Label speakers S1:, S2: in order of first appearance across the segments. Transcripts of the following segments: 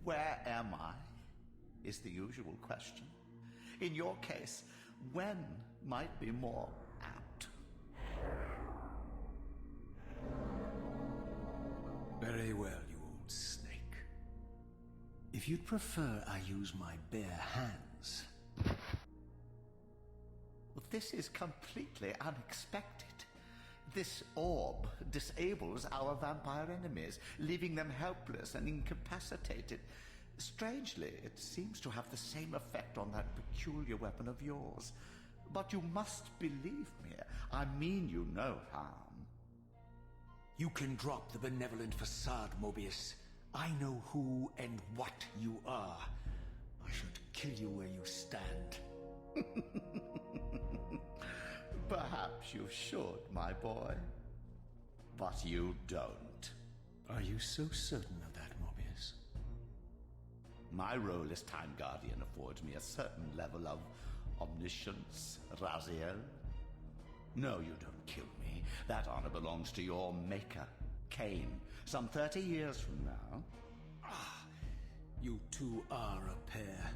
S1: Where am I? Is the usual question. In your case, when might be more apt.
S2: Very well, you old snake. If you'd prefer I use my bare hands...
S1: This is completely unexpected. This orb disables our vampire enemies, leaving them helpless and incapacitated. Strangely, it seems to have the same effect on that peculiar weapon of yours. But you must believe me. I mean you no harm.
S2: You can drop the benevolent facade, Mobius. I know who and what you are. I should kill you where you stand.
S1: Perhaps you should, my boy. But you don't.
S2: Are you so certain of that, Mobius?
S1: My role as Time Guardian affords me a certain level of omniscience, Raziel. No, you don't kill me. That honor belongs to your maker, Cain, some 30 years from now.
S2: Ah, you two are a pair.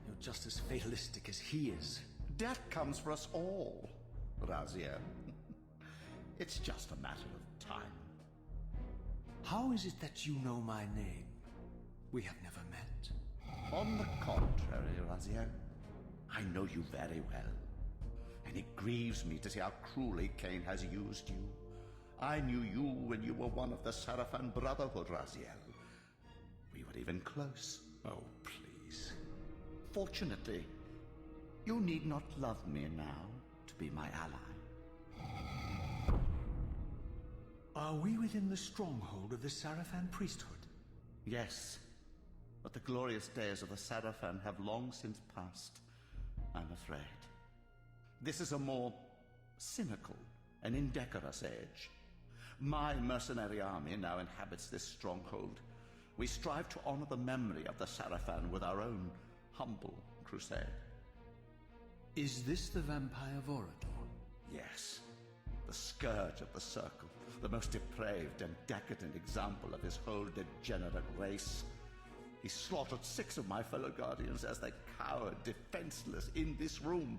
S2: You're just as fatalistic as he is.
S1: Death comes for us all, Raziel. It's just a matter of time.
S2: How is it that you know my name? We have never met.
S1: On the contrary, Raziel, I know you very well. And it grieves me to see how cruelly Cain has used you. I knew you when you were one of the Sarafan Brotherhood, Raziel. We were even close.
S2: Oh, please.
S1: Fortunately, you need not love me now to be my ally.
S2: Are we within the stronghold of the Sarafan priesthood?
S1: Yes, but the glorious days of the Sarafan have long since passed, I'm afraid. This is a more cynical and indecorous age. My mercenary army now inhabits this stronghold. We strive to honor the memory of the Sarafan with our own humble crusade.
S2: Is this the vampire Vorador?
S1: Yes, the scourge of the Circle, the most depraved and decadent example of his whole degenerate race. He slaughtered 6 of my fellow Guardians as they cowered defenseless in this room.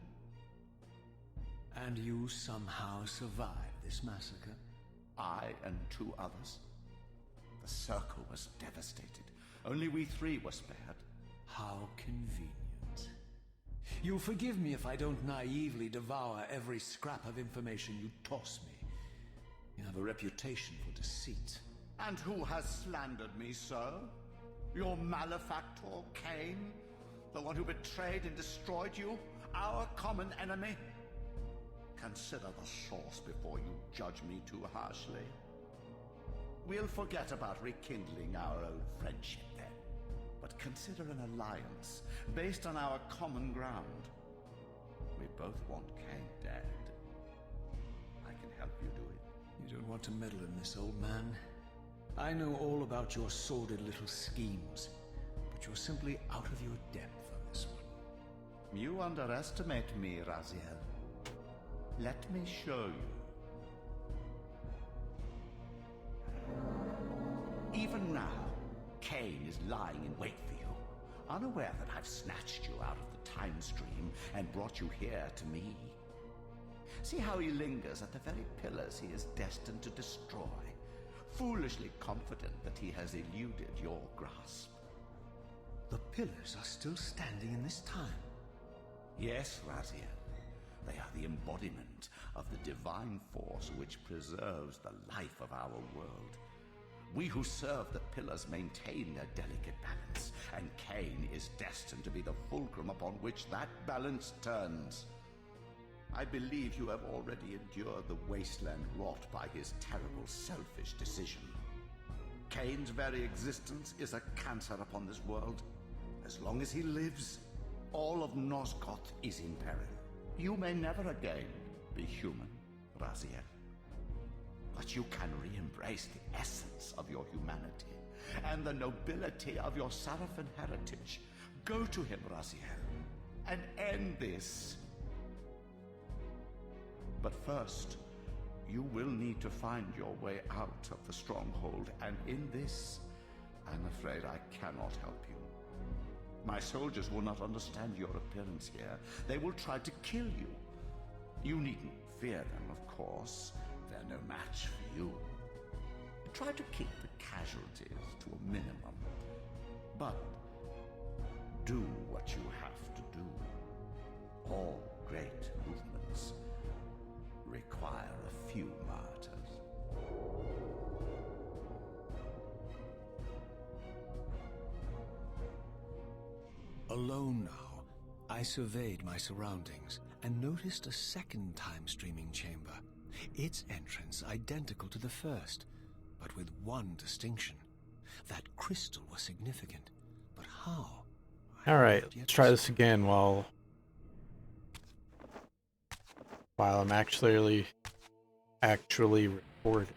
S2: And you somehow survived this massacre?
S1: I and 2 others. The Circle was devastated. Only we 3 were spared.
S2: How convenient. You'll forgive me if I don't naively devour every scrap of information you toss me. You have a reputation for deceit.
S1: And who has slandered me so? Your malefactor, Cain? The one who betrayed and destroyed you? Our common enemy? Consider the source before you judge me too harshly. We'll forget about rekindling our old friendship then. But consider an alliance based on our common ground. We both want Cain dead. I can help you do it.
S2: You don't want to meddle in this, old man. I know all about your sordid little schemes, but you're simply out of your depth on this one.
S1: You underestimate me, Raziel. Let me show you. Even now, Cain is lying in wait for you, unaware that I've snatched you out of the time stream and brought you here to me. See how he lingers at the very pillars he is destined to destroy, foolishly confident that he has eluded your grasp.
S2: The pillars are still standing in this time.
S1: Yes, Raziel. They are the embodiment of the divine force which preserves the life of our world. We who serve the pillars maintain their delicate balance, and Cain is destined to be the fulcrum upon which that balance turns. I believe you have already endured the wasteland wrought by his terrible, selfish decision. Cain's very existence is a cancer upon this world. As long as he lives, all of Nosgoth is in peril. You may never again be human, Raziel. But you can re-embrace the essence of your humanity and the nobility of your Sarafan heritage. Go to him, Raziel, and end this. But first, you will need to find your way out of the stronghold, and in this, I'm afraid I cannot help you. My soldiers will not understand your appearance here. They will try to kill you. You needn't fear them, of course. They're no match for you. Try to keep the casualties to a minimum. But do what you have to do. All great movements require a few martyrs.
S2: Alone now, I surveyed my surroundings and noticed a second time-streaming chamber. Its entrance identical to the first, but with one distinction. That crystal was significant, but how?
S3: Alright, let's try this again while I'm actually recording.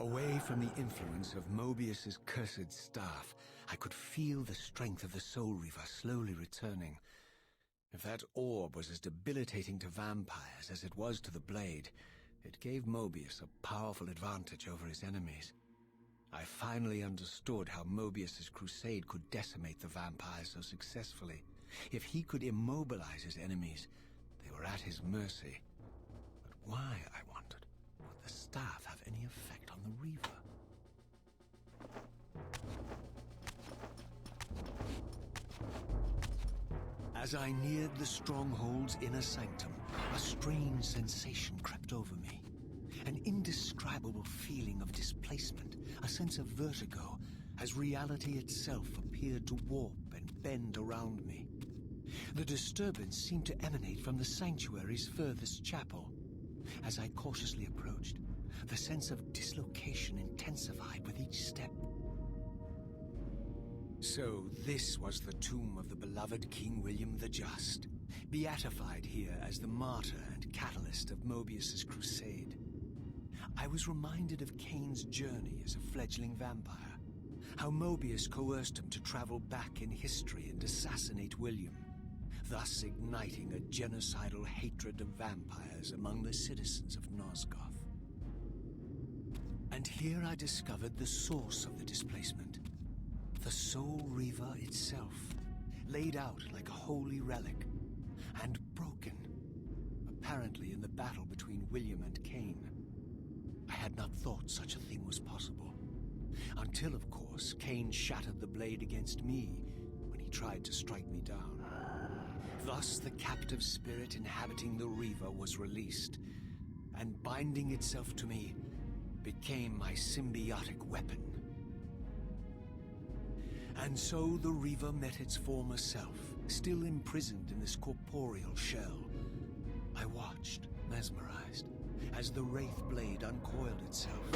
S2: Away from the influence of Mobius's cursed staff, I could feel the strength of the Soul Reaver slowly returning. If that orb was as debilitating to vampires as it was to the blade, it gave Mobius a powerful advantage over his enemies. I finally understood how Mobius's crusade could decimate the vampires so successfully. If he could immobilize his enemies, they were at his mercy. But why, I wondered, would the staff have any effect on the Reaver? As I neared the stronghold's inner sanctum, a strange sensation crept over me. An indescribable feeling of displacement, a sense of vertigo, as reality itself appeared to warp and bend around me. The disturbance seemed to emanate from the sanctuary's furthest chapel. As I cautiously approached, the sense of dislocation intensified with each step. So this was the tomb of the beloved King William the Just, beatified here as the martyr and catalyst of Mobius's crusade. I was reminded of Kane's journey as a fledgling vampire, how Mobius coerced him to travel back in history and assassinate William, thus igniting a genocidal hatred of vampires among the citizens of Nosgoth. And here I discovered the source of the displacement. The Soul Reaver itself, laid out like a holy relic, and broken, apparently in the battle between William and Kane. I had not thought such a thing was possible, until, of course, Kane shattered the blade against me when he tried to strike me down. Thus, the captive spirit inhabiting the Reaver was released, and binding itself to me became my symbiotic weapon. And so the Reaver met its former self, still imprisoned in this corporeal shell. I watched, mesmerized, as the Wraith blade uncoiled itself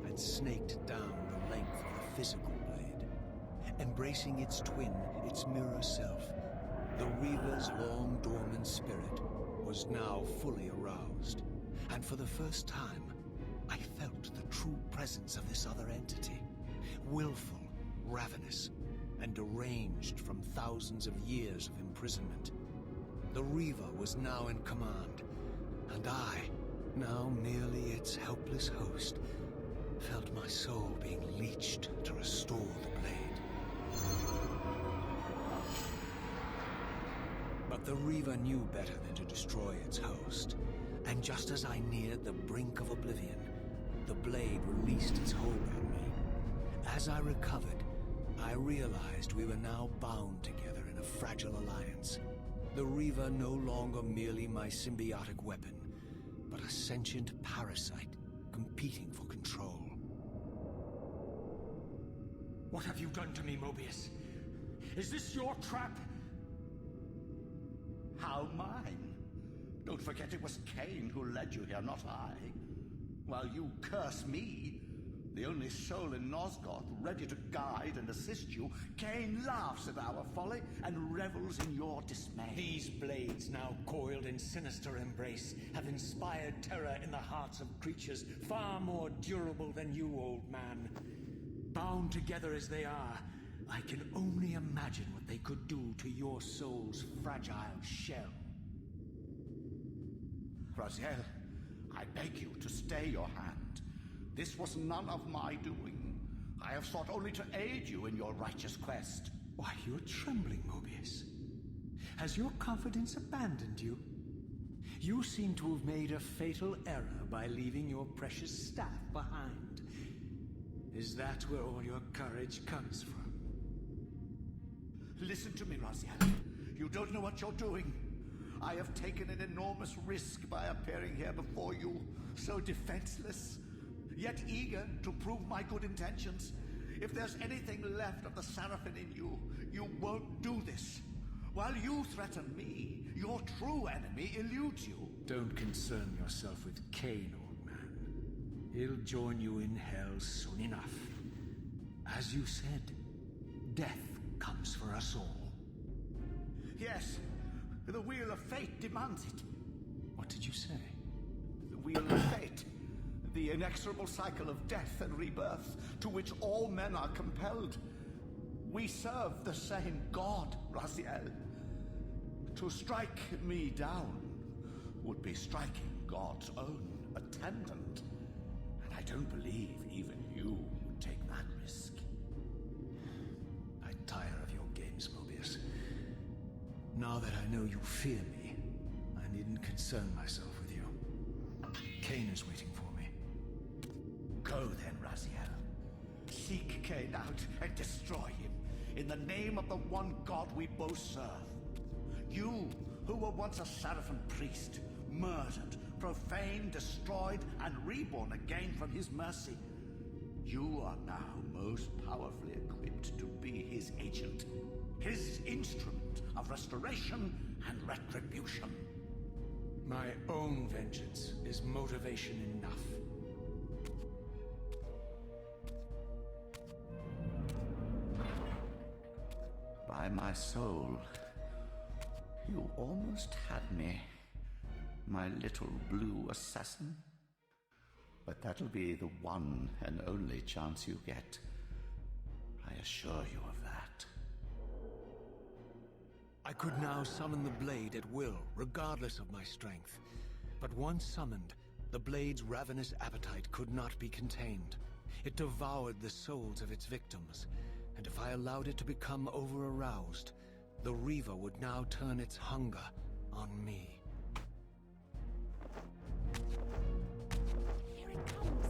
S2: and snaked down the length of the physical blade. Embracing its twin, its mirror self, the Reaver's long-dormant spirit was now fully aroused. And for the first time, I felt the true presence of this other entity, willful, ravenous, and deranged from thousands of years of imprisonment. The Reaver was now in command, and I, now merely its helpless host, felt my soul being leached to restore the blade. But the Reaver knew better than to destroy its host, and just as I neared the brink of oblivion, the blade released its hold on me. As I recovered, I realized we were now bound together in a fragile alliance. The Reaver no longer merely my symbiotic weapon, but a sentient parasite competing for control.
S4: What have you done to me, Mobius? Is this your trap?
S1: How mine? Don't forget it was Cain who led you here, not I. While you curse me, the only soul in Nosgoth ready to guide and assist you, Cain laughs at our folly and revels in your dismay.
S4: These blades, now coiled in sinister embrace, have inspired terror in the hearts of creatures far more durable than you, old man. Bound together as they are, I can only imagine what they could do to your soul's fragile shell.
S1: Raziel, I beg you to stay your hand. This was none of my doing. I have sought only to aid you in your righteous quest.
S4: Why, you're trembling, Mobius. Has your confidence abandoned you? You seem to have made a fatal error by leaving your precious staff behind. Is that where all your courage comes from?
S1: Listen to me, Raziel. You don't know what you're doing. I have taken an enormous risk by appearing here before you, so defenseless, yet eager to prove my good intentions. If there's anything left of the Seraphim in you, you won't do this. While you threaten me, your true enemy eludes you.
S4: Don't concern yourself with Cain, old man. He'll join you in hell soon enough. As you said, death comes for us all.
S1: Yes, the Wheel of Fate demands it.
S4: What did you say?
S1: The Wheel of Fate. The inexorable cycle of death and rebirth to which all men are compelled. We serve the same God, Raziel. To strike me down would be striking God's own attendant. And I don't believe even you would take that risk.
S4: I tire of your games, Mobius. Now that I know you fear me, I needn't concern myself with you. Cain is waiting for me.
S1: Go then, Raziel. Seek Cain out and destroy him in the name of the one God we both serve. You, who were once a Seraphim priest, murdered, profaned, destroyed, and reborn again from his mercy. You are now most powerfully equipped to be his agent, his instrument of restoration and retribution.
S4: My own vengeance is motivation enough.
S1: By my soul, you almost had me, my little blue assassin. But that'll be the one and only chance you get. I assure you of that.
S2: I could now summon the blade at will, regardless of my strength. But once summoned, the blade's ravenous appetite could not be contained. It devoured the souls of its victims, and if I allowed it to become over-aroused, the Reaver would now turn its hunger on me.
S5: Here it comes.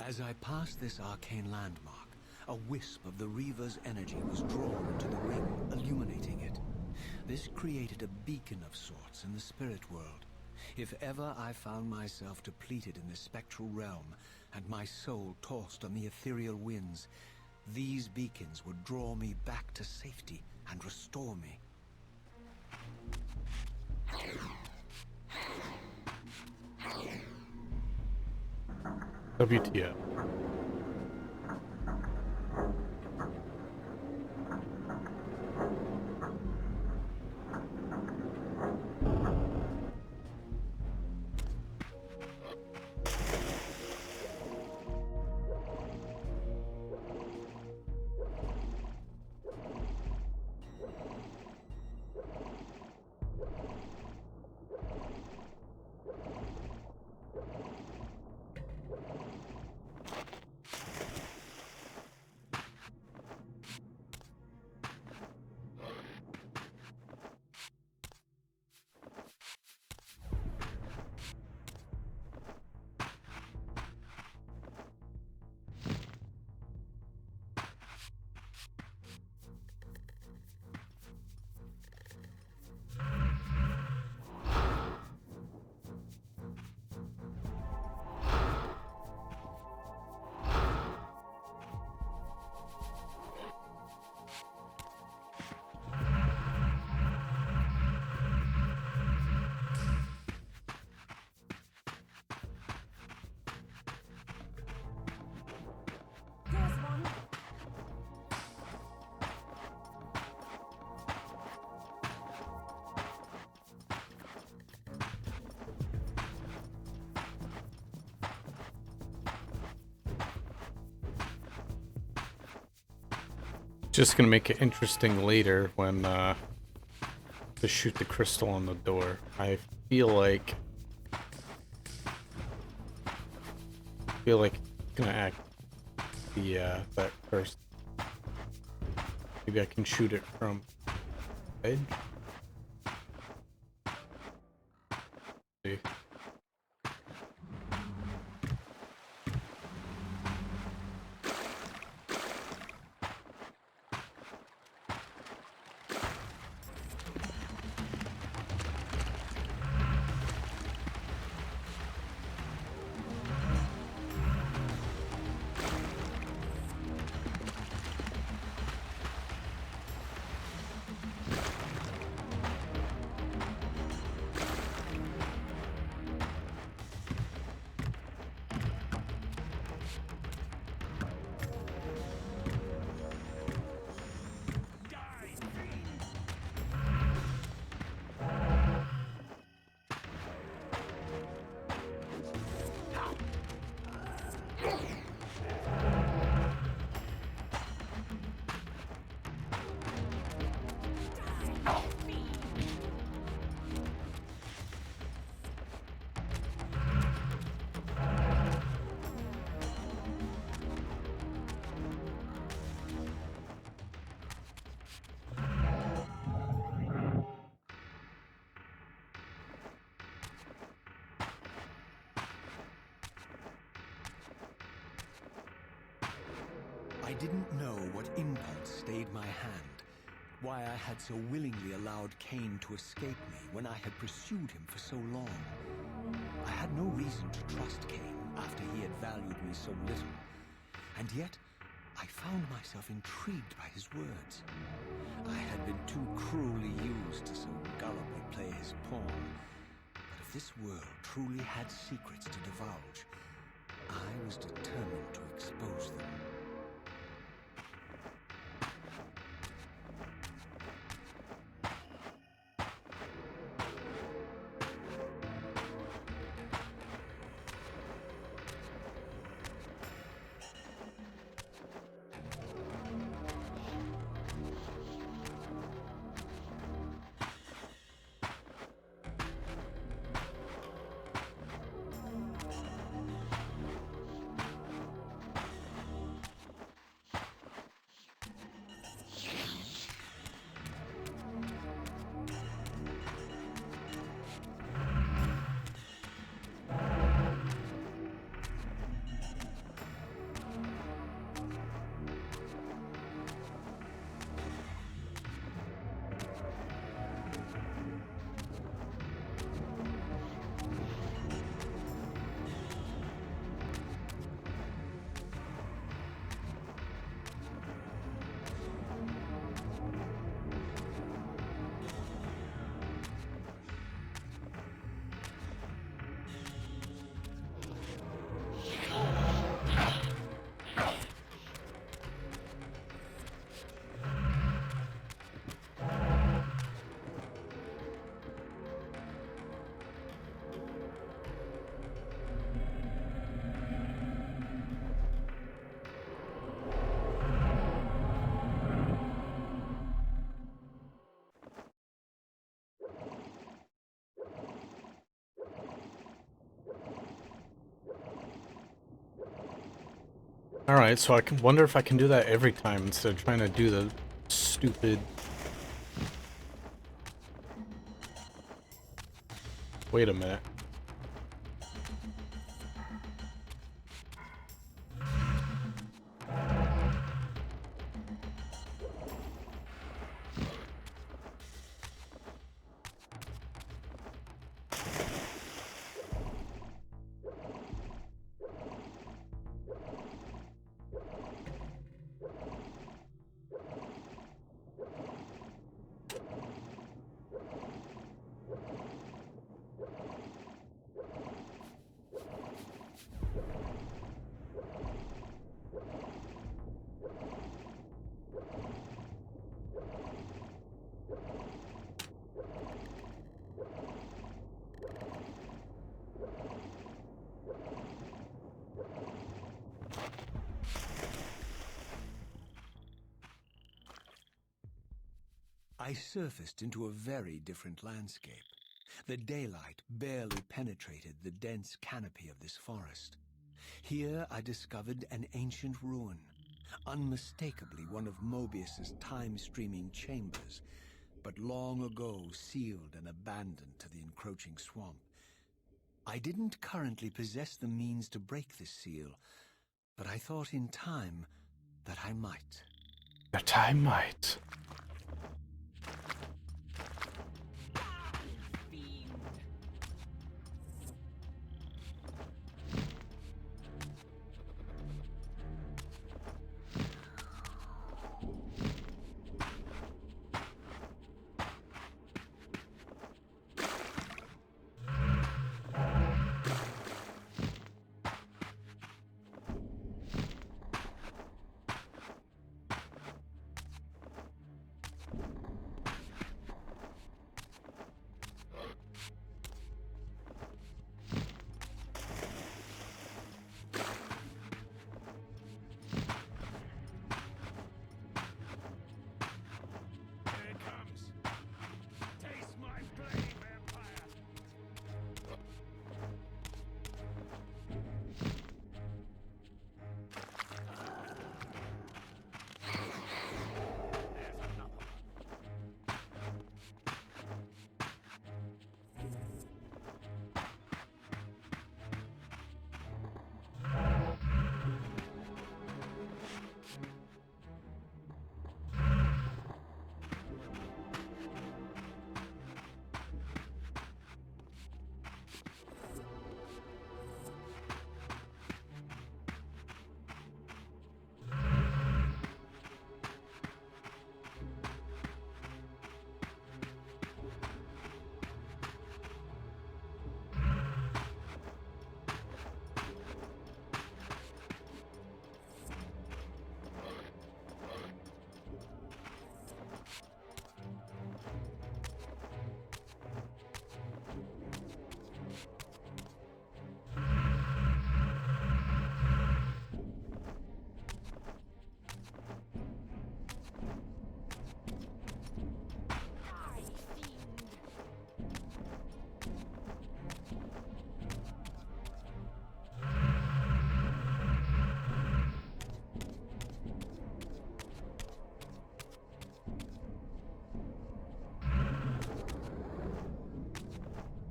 S2: As I passed this arcane landmark, a wisp of the Reaver's energy was drawn into the ring, illuminating it. This created a beacon of sorts in the spirit world. If ever I found myself depleted in the spectral realm, and my soul tossed on the ethereal winds, these beacons would draw me back to safety and restore me.
S3: WTF. Just gonna make it interesting later when to shoot the crystal on the door. I feel like gonna act the that first. Maybe I can shoot it from edge. See.
S2: I didn't know what impulse stayed my hand, why I had so willingly allowed Cain to escape me when I had pursued him for so long. I had no reason to trust Cain after he had valued me so little, and yet I found myself intrigued by his words. I had been too cruelly used to so gullibly play his pawn, but if this world truly had secrets to divulge, I was determined to expose them.
S3: Alright, so I can wonder if I can do that every time instead of trying to do the stupid... Wait a minute.
S2: I surfaced into a very different landscape. The daylight barely penetrated the dense canopy of this forest. Here I discovered an ancient ruin, unmistakably one of Mobius's time-streaming chambers, but long ago sealed and abandoned to the encroaching swamp. I didn't currently possess the means to break this seal, but I thought in time that I might.
S3: That I might.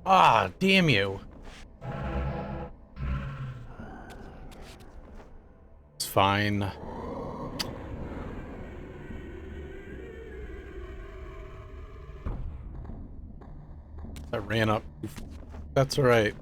S3: Ah, damn you. It's fine. I ran up. That's alright.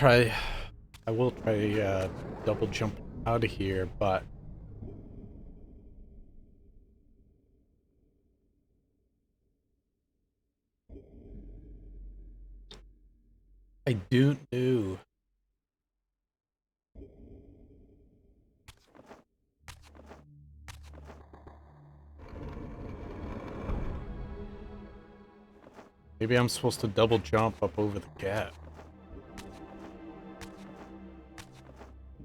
S3: try. I will try double jump out of here, but I don't know. Maybe I'm supposed to double jump up over the gap.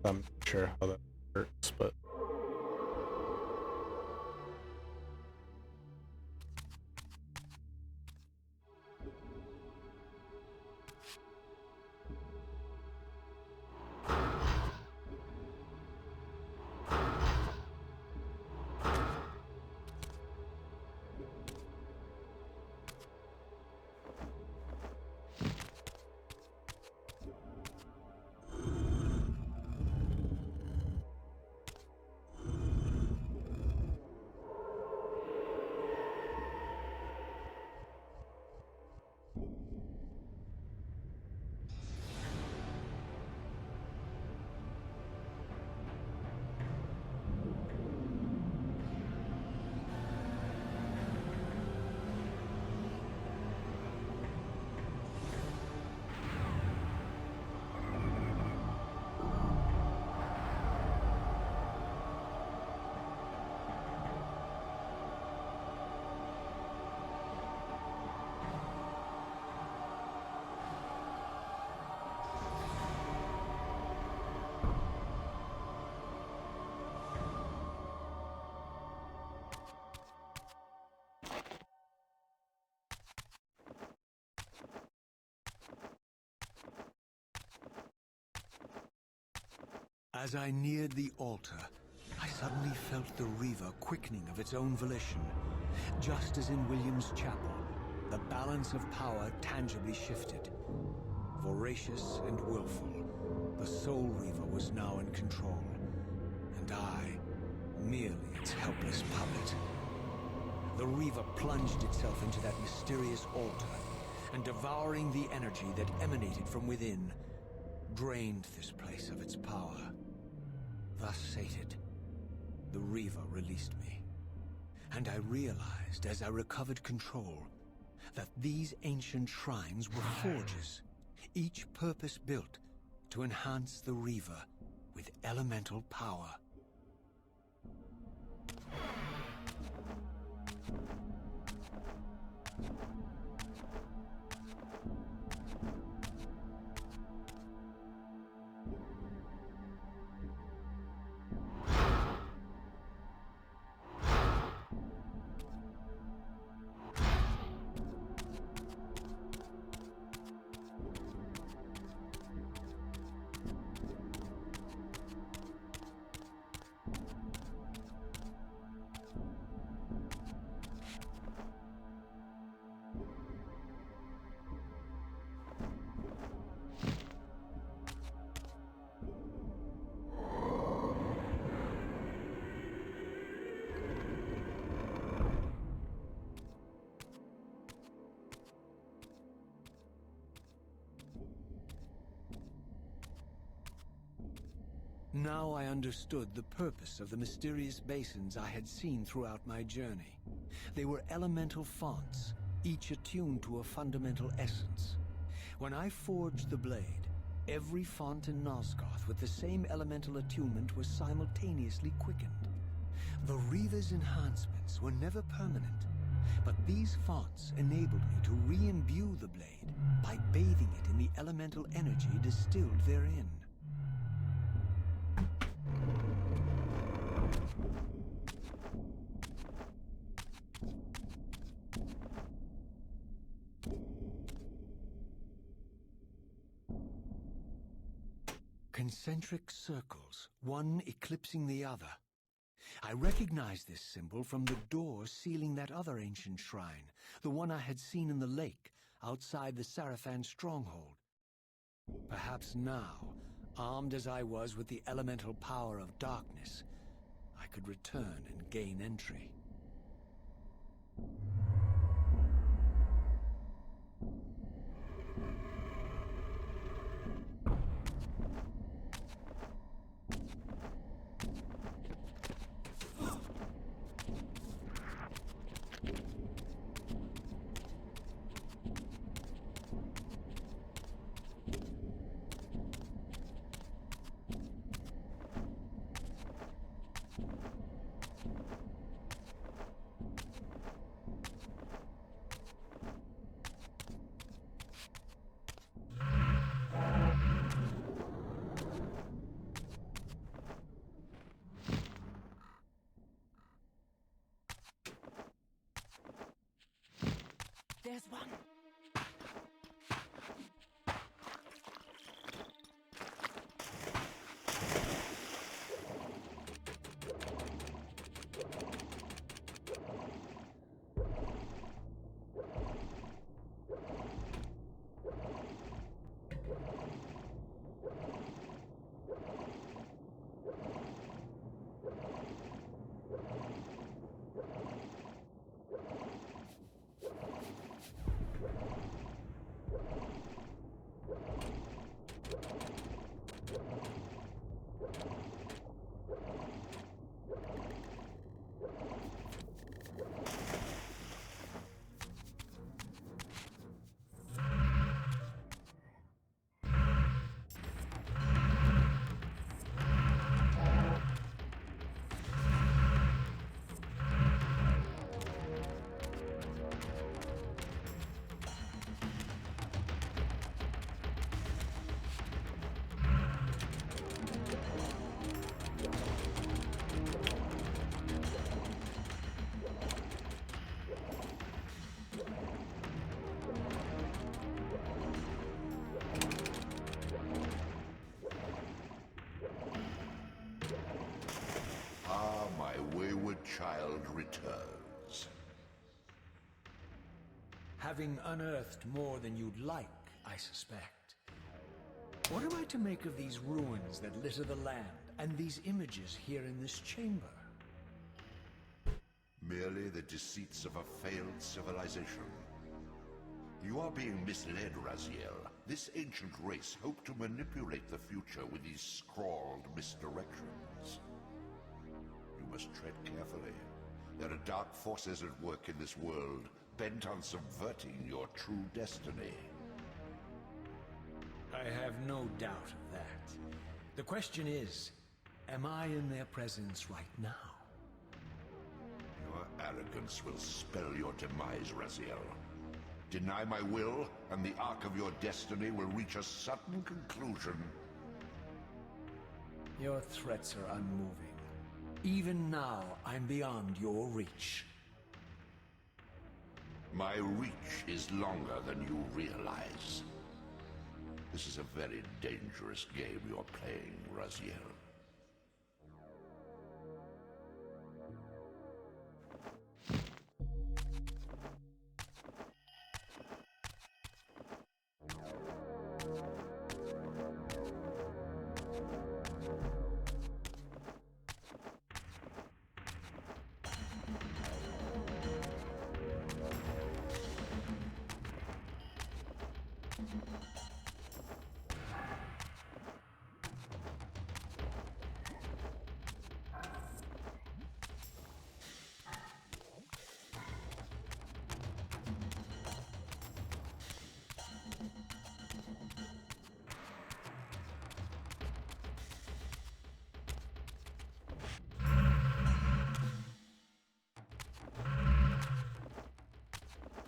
S3: I'm not sure how that works, but
S2: As I neared the altar, I suddenly felt the Reaver quickening of its own volition. Just as in William's chapel, the balance of power tangibly shifted. Voracious and willful, the Soul Reaver was now in control, and I, merely its helpless puppet. The Reaver plunged itself into that mysterious altar, and devouring the energy that emanated from within, drained this place of its power. Thus sated, the Reaver released me, and I realized as I recovered control that these ancient shrines were forges, each purpose-built to enhance the Reaver with elemental power. Now I understood the purpose of the mysterious basins I had seen throughout my journey. They were elemental fonts, each attuned to a fundamental essence. When I forged the blade, every font in Nosgoth with the same elemental attunement was simultaneously quickened. The Reaver's enhancements were never permanent, but these fonts enabled me to re-imbue the blade by bathing it in the elemental energy distilled therein. Concentric circles, one eclipsing the other. I recognized this symbol from the door sealing that other ancient shrine, the one I had seen in the lake outside the Sarafan stronghold. Perhaps now, armed as I was with the elemental power of darkness, I could return and gain entry. one.
S1: Child returns.
S4: Having unearthed more than you'd like, I suspect. What am I to make of these ruins that litter the land, and these images here in this chamber?
S1: Merely the deceits of a failed civilization. You are being misled, Raziel. This ancient race hoped to manipulate the future with these scrawled misdirections. You must tread carefully. There are dark forces at work in this world, bent on subverting your true destiny.
S4: I have no doubt of that. The question is, am I in their presence right now?
S1: Your arrogance will spell your demise, Raziel. Deny my will, and the arc of your destiny will reach a sudden conclusion.
S4: Your threats are unmoving. Even now, I'm beyond your reach.
S1: My reach is longer than you realize. This is a very dangerous game you're playing, Raziel.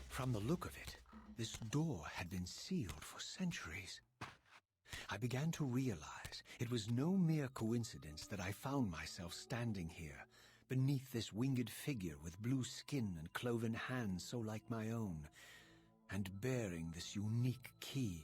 S2: From the look of it, this door had been sealed for centuries. I began to realize it was no mere coincidence that I found myself standing here, beneath this winged figure with blue skin and cloven hands so like my own, and bearing this unique key.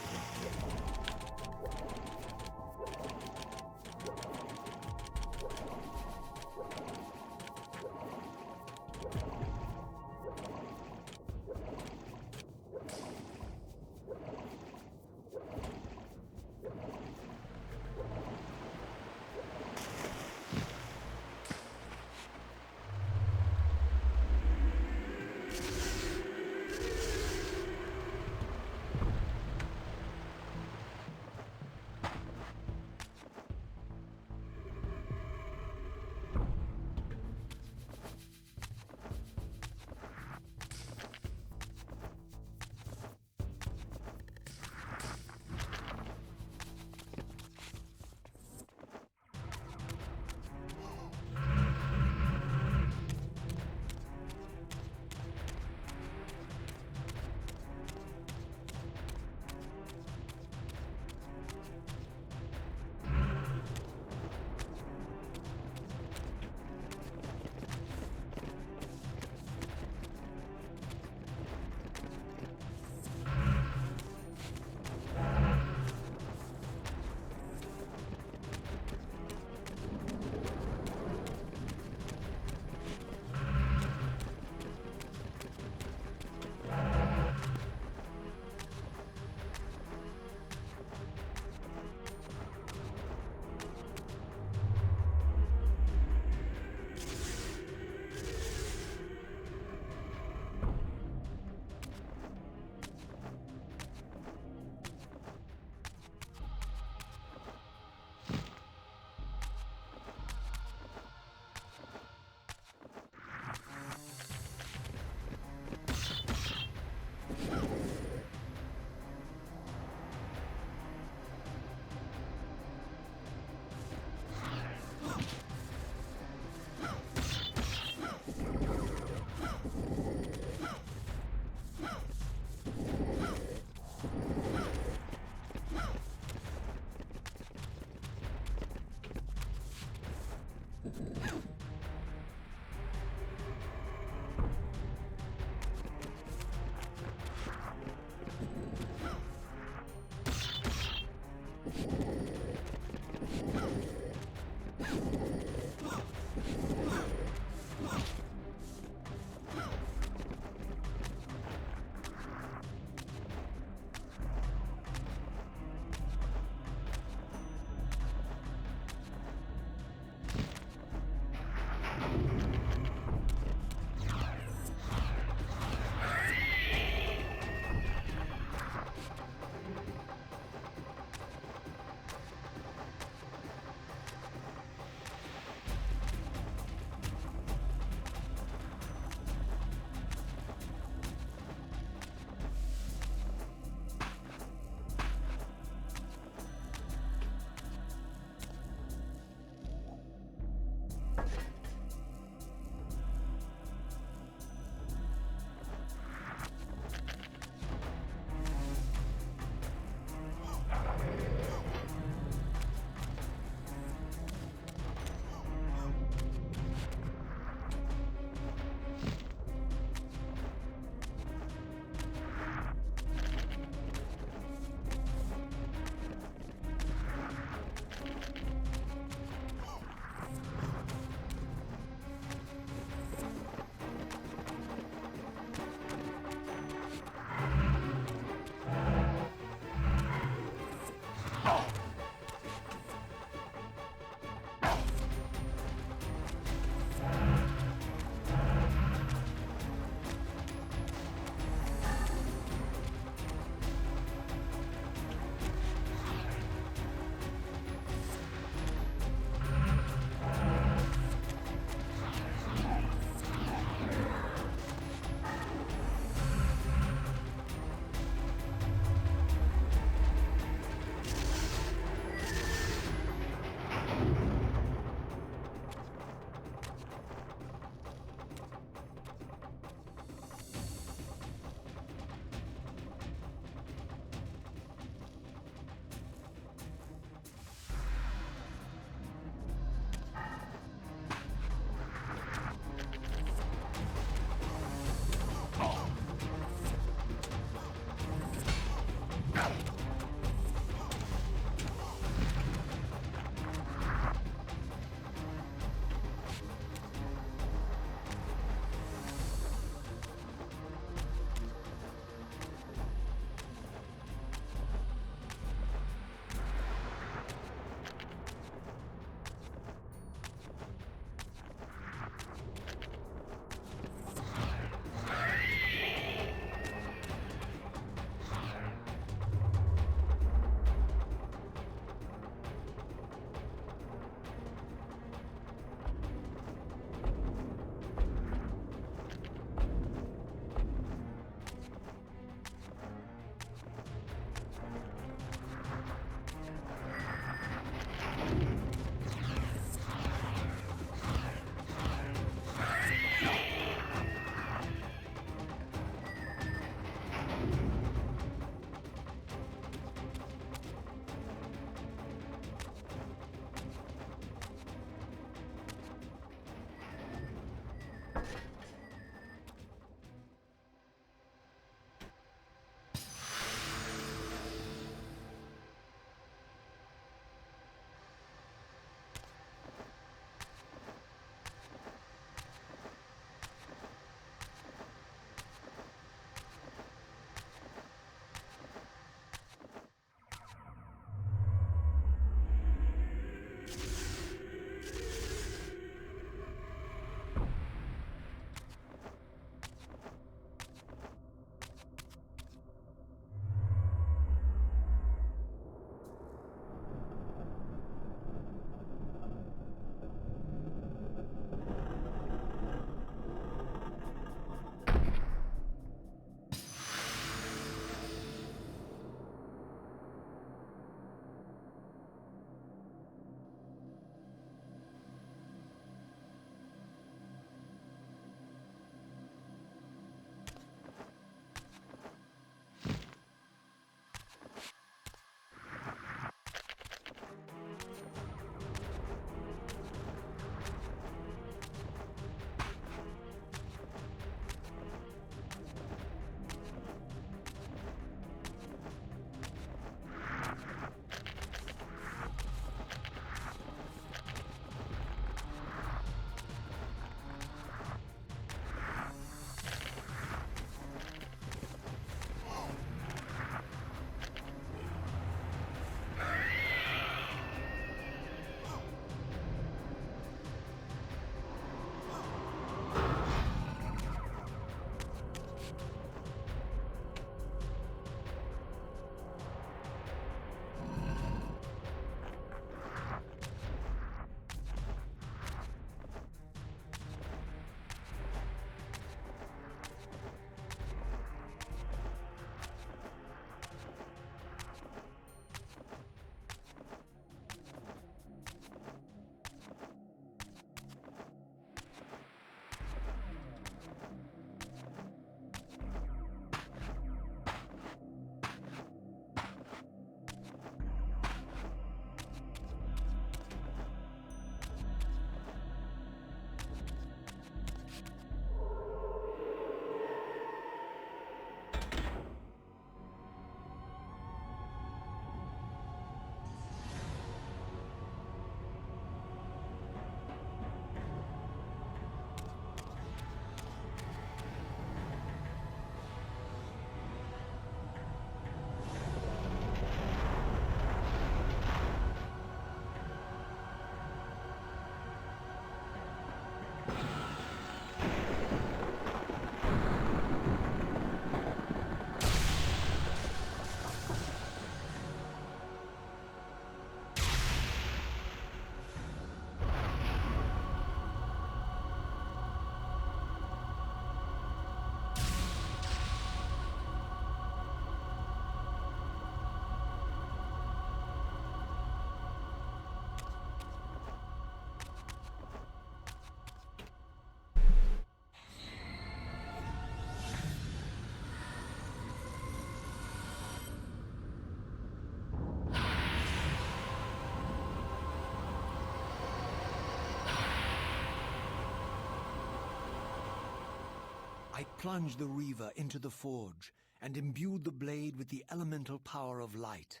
S2: I plunged the Reaver into the forge and imbued the blade with the elemental power of light.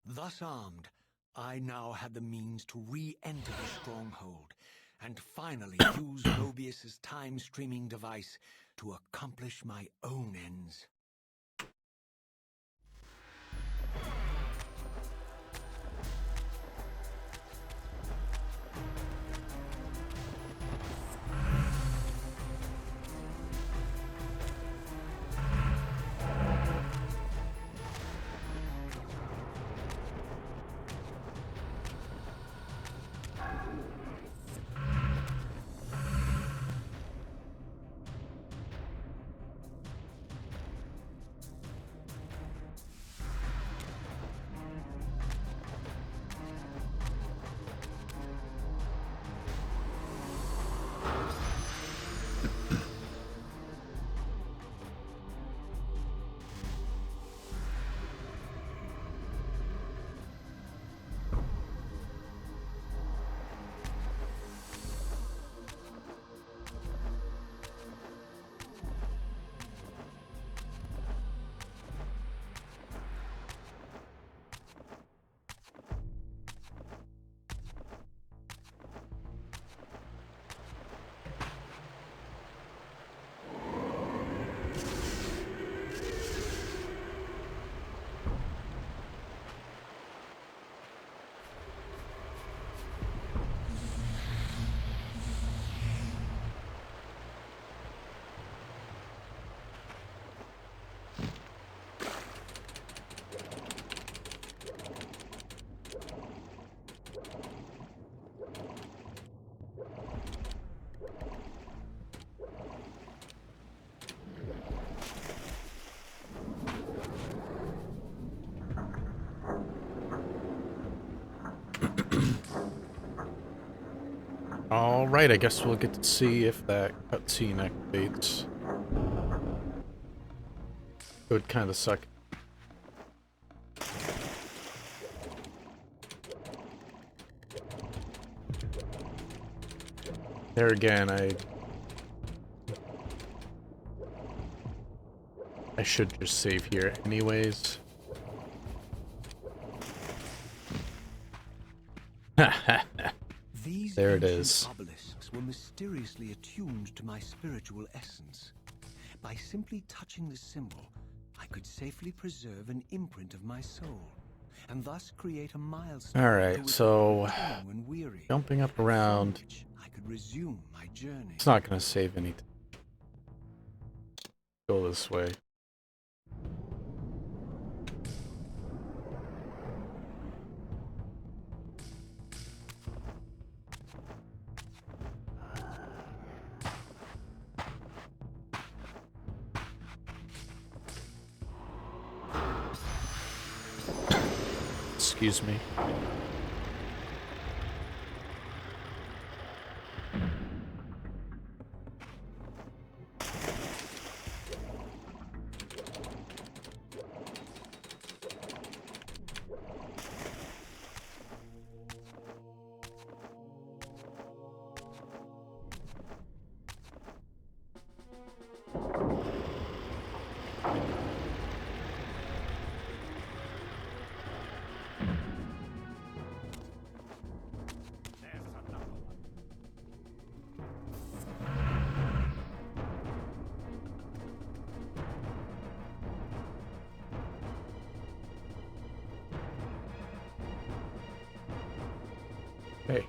S2: Thus armed, I now had the means to re-enter the stronghold and finally use Mobius's time-streaming device to accomplish my own ends.
S3: Alright, I guess we'll get to see if that cutscene activates. It would kind of suck. There again, I should just save here anyways.
S2: These
S3: there it
S2: ancient
S3: is.
S2: obelisks were mysteriously attuned to my spiritual essence. By simply touching the symbol, I could safely preserve an imprint of my soul, and thus create a milestone.
S3: Alright, so
S2: when weary,
S3: jumping up around.
S2: I could resume my journey.
S3: It's not gonna save anything. Go this way. Excuse me. Hey.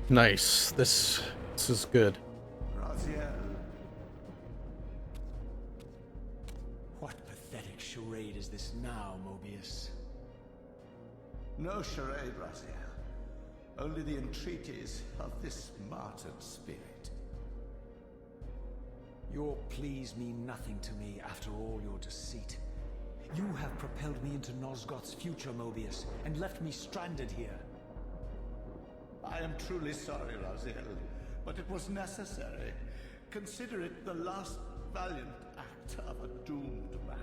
S3: Nice. This is good.
S1: Raziel,
S4: What pathetic charade is this now, Mobius?
S1: no charade, Raziel. Only the entreaties of this martyred spirit.
S4: Your pleas mean nothing to me after all your deceit. You have propelled me into Nosgoth's future, Mobius, and left me stranded here.
S1: I am truly sorry, Raziel, but it was necessary. Consider it the last valiant act of a doomed man.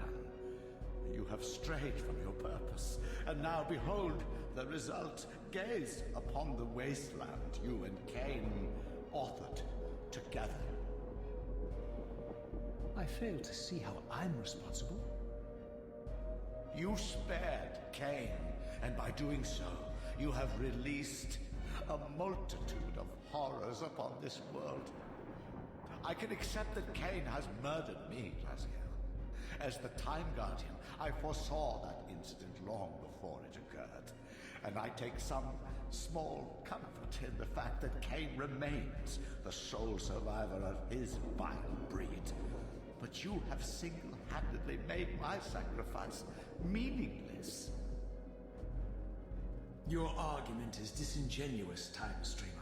S1: You have strayed from your purpose, and now behold the result. Gaze upon the wasteland you and Cain authored together.
S4: I fail to see how I'm responsible.
S1: You spared Cain, and by doing so, you have released a multitude of horrors upon this world. I can accept that Cain has murdered me, Raziel. As the Time Guardian, I foresaw that incident long before it occurred, and I take some small comfort in the fact that Cain remains the sole survivor of his vile breed. But you have single-handedly made my sacrifice meaningless.
S4: Your argument is disingenuous, Time Streamer.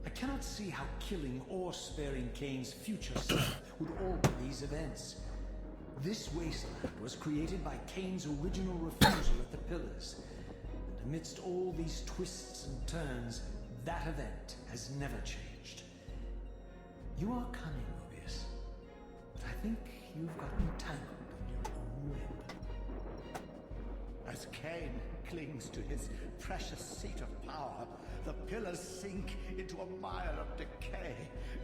S4: I cannot see how killing or sparing Cain's future self would alter these events. This wasteland was created by Cain's original refusal at the Pillars. And amidst all these twists and turns, that event has never changed. You are cunning, Mobius, but I think you've gotten tangled in your own web.
S1: As Cain clings to his precious seat of power, the pillars sink into a mire of decay,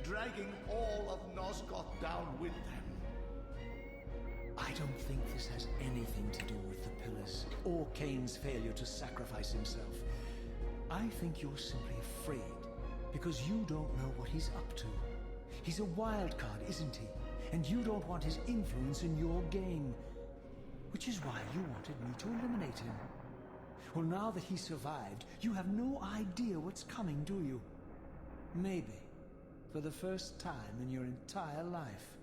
S1: dragging all of Nosgoth down with them.
S4: I don't think this has anything to do with the Pillars, or Cain's failure to sacrifice himself. I think you're simply afraid, because you don't know what he's up to. He's a wild card, isn't he? And you don't want his influence in your game. Which is why you wanted me to eliminate him. Well, now that he survived, you have no idea what's coming, do you? Maybe, for the first time in your entire life,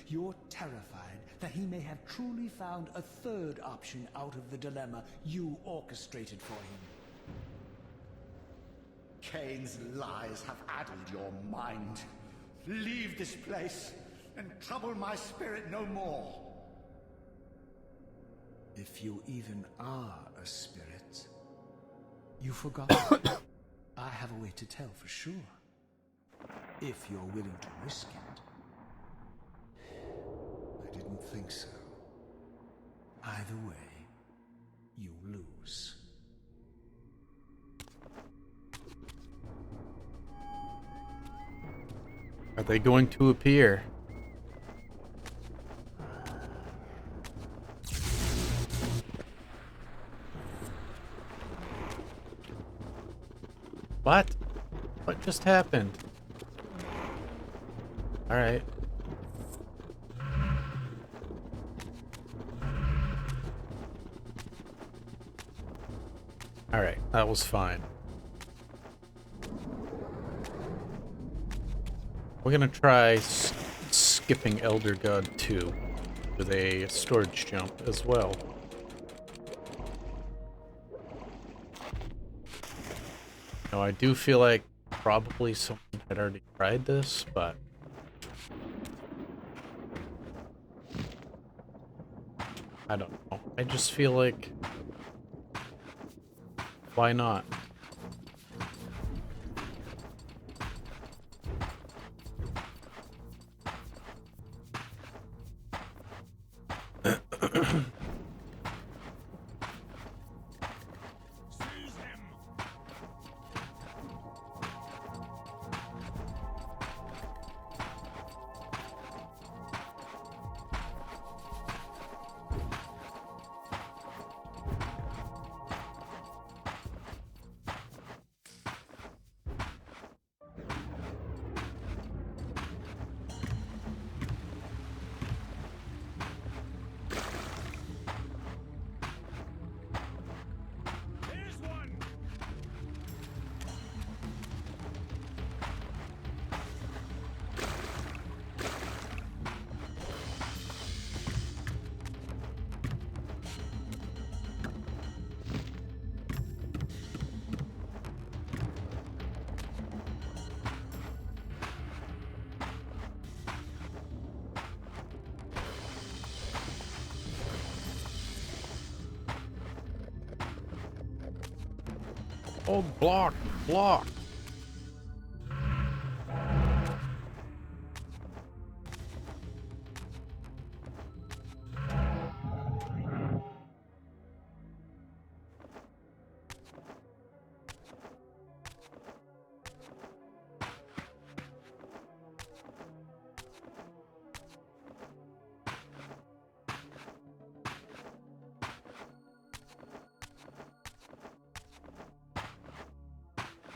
S4: you're terrified that he may have truly found a third option out of the dilemma you orchestrated for him.
S1: Cain's lies have addled your mind. Leave this place and trouble my spirit no more.
S4: If you even are a spirit, you forgot. I have a way to tell for sure. If you're willing to risk it. I didn't think so. Either way, you lose.
S3: Are they going to appear? What? What just happened? Alright. Alright, that was fine. We're gonna try skipping Elder God 2 with a storage jump as well. Now, I do feel like probably someone had already tried this, but I don't know. I just feel like, why not? Oh, block, block.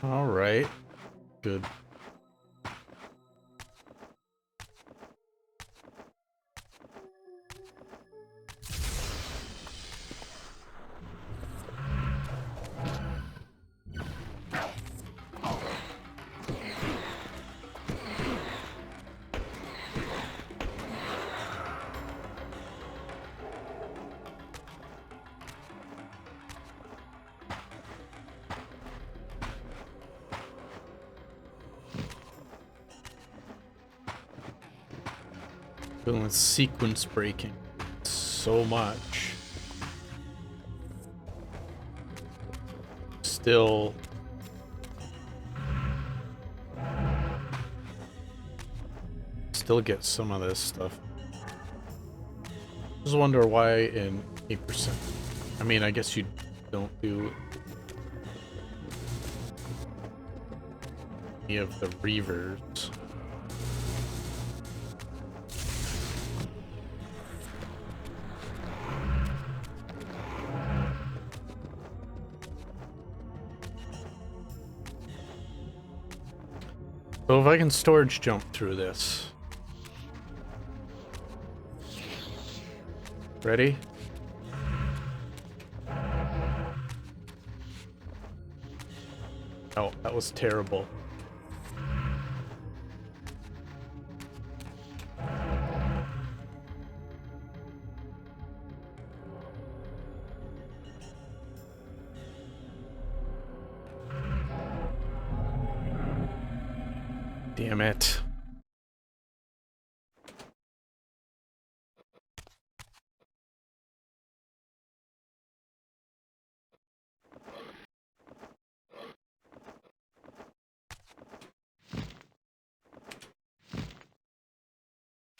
S3: All right, good. Feeling sequence breaking so much. Still get some of this stuff. Just wonder why in 8%. I mean, I guess you don't do any of the Reavers. So if I can storage jump through this. Ready? Oh, that was terrible. Damn it.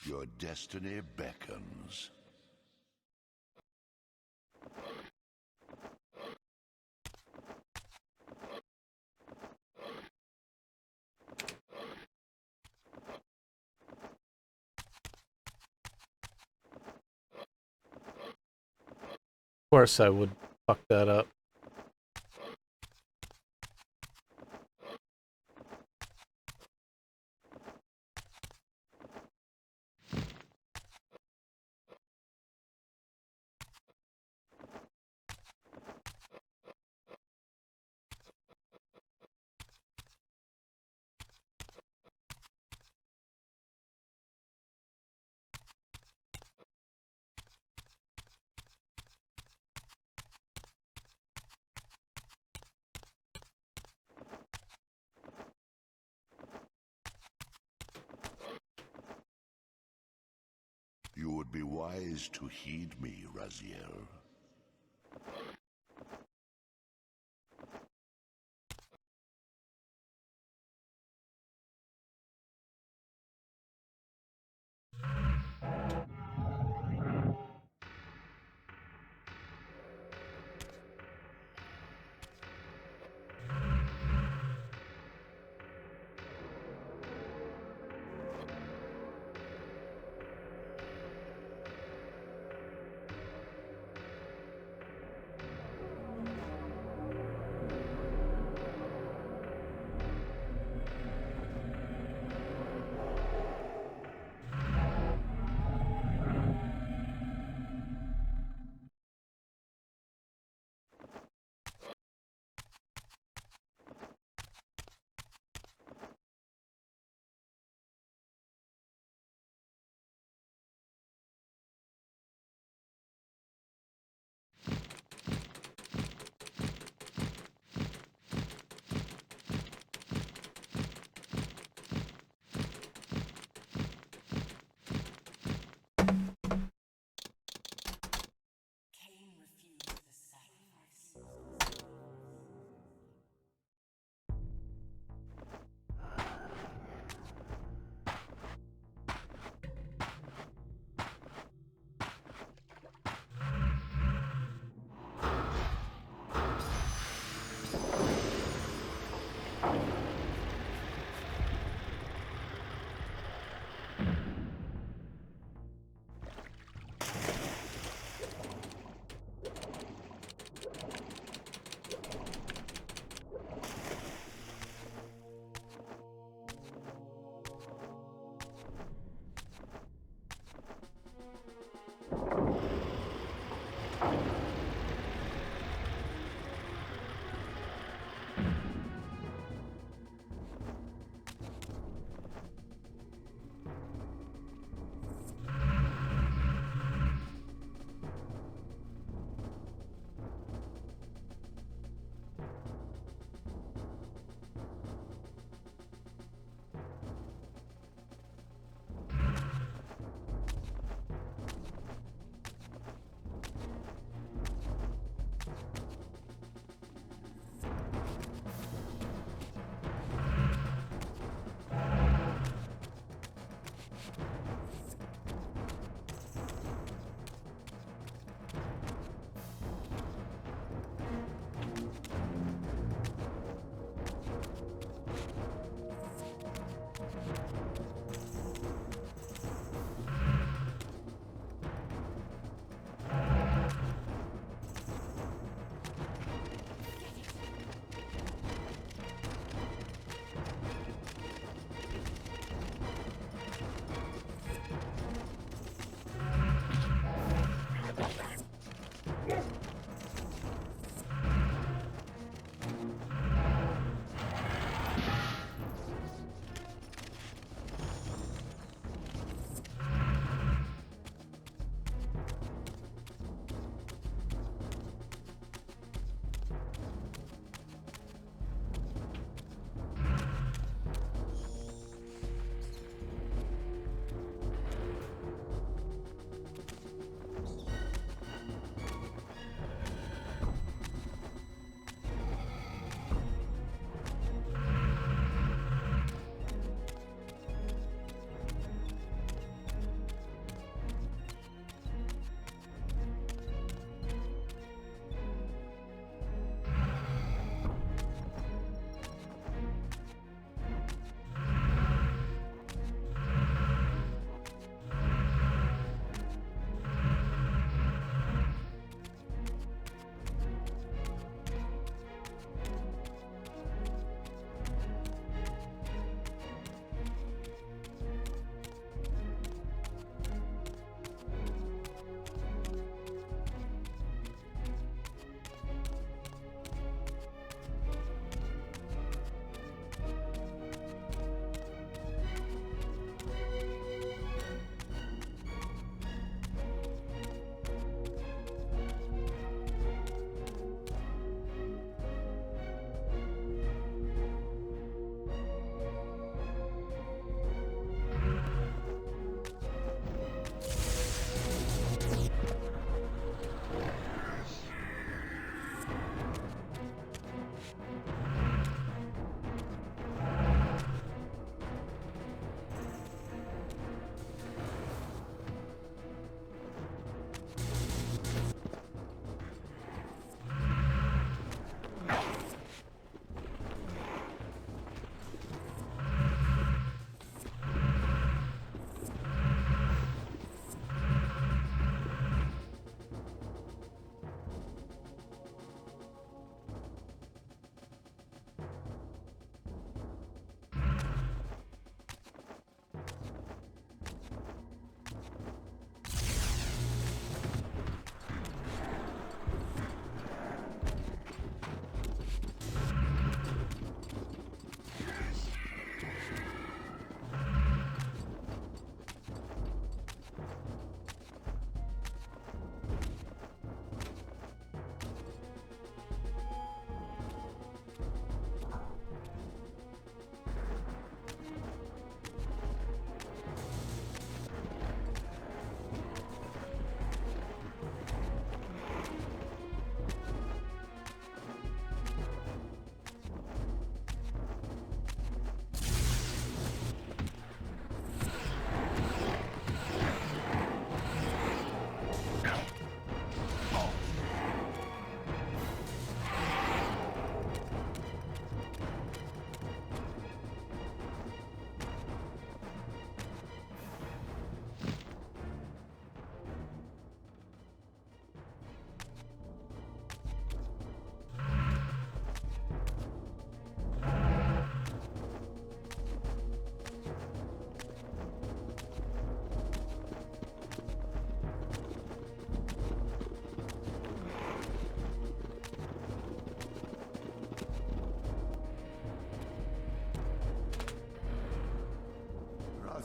S1: Your destiny beckons.
S3: Of course I would fuck that up.
S1: You would be wise to heed me, Raziel.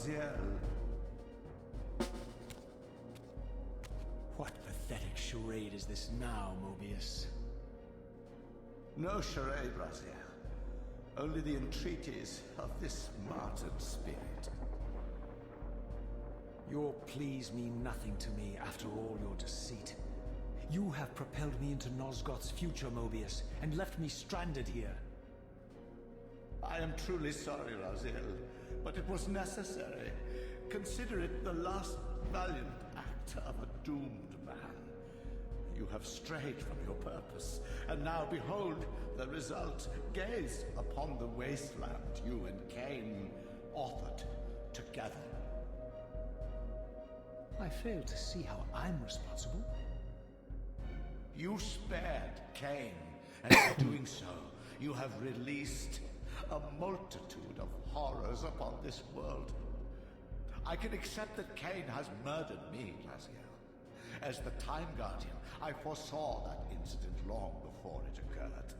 S1: Raziel.
S4: What pathetic charade is this now, Mobius?
S1: No charade, Raziel. Only the entreaties of this martyred spirit.
S4: Your pleas mean nothing to me after all your deceit. You have propelled me into Nosgoth's future, Mobius, and left me stranded here.
S1: I am truly sorry, Raziel, but it was necessary. Consider it the last valiant act of a doomed man. You have strayed from your purpose, and now behold the result. Gaze upon the wasteland you and Cain authored together.
S4: I fail to see how I'm responsible.
S1: You spared Cain, and in doing so, you have released a multitude of horrors upon this world. I can accept that Cain has murdered me, Raziel. As the Time Guardian, I foresaw that incident long before it occurred,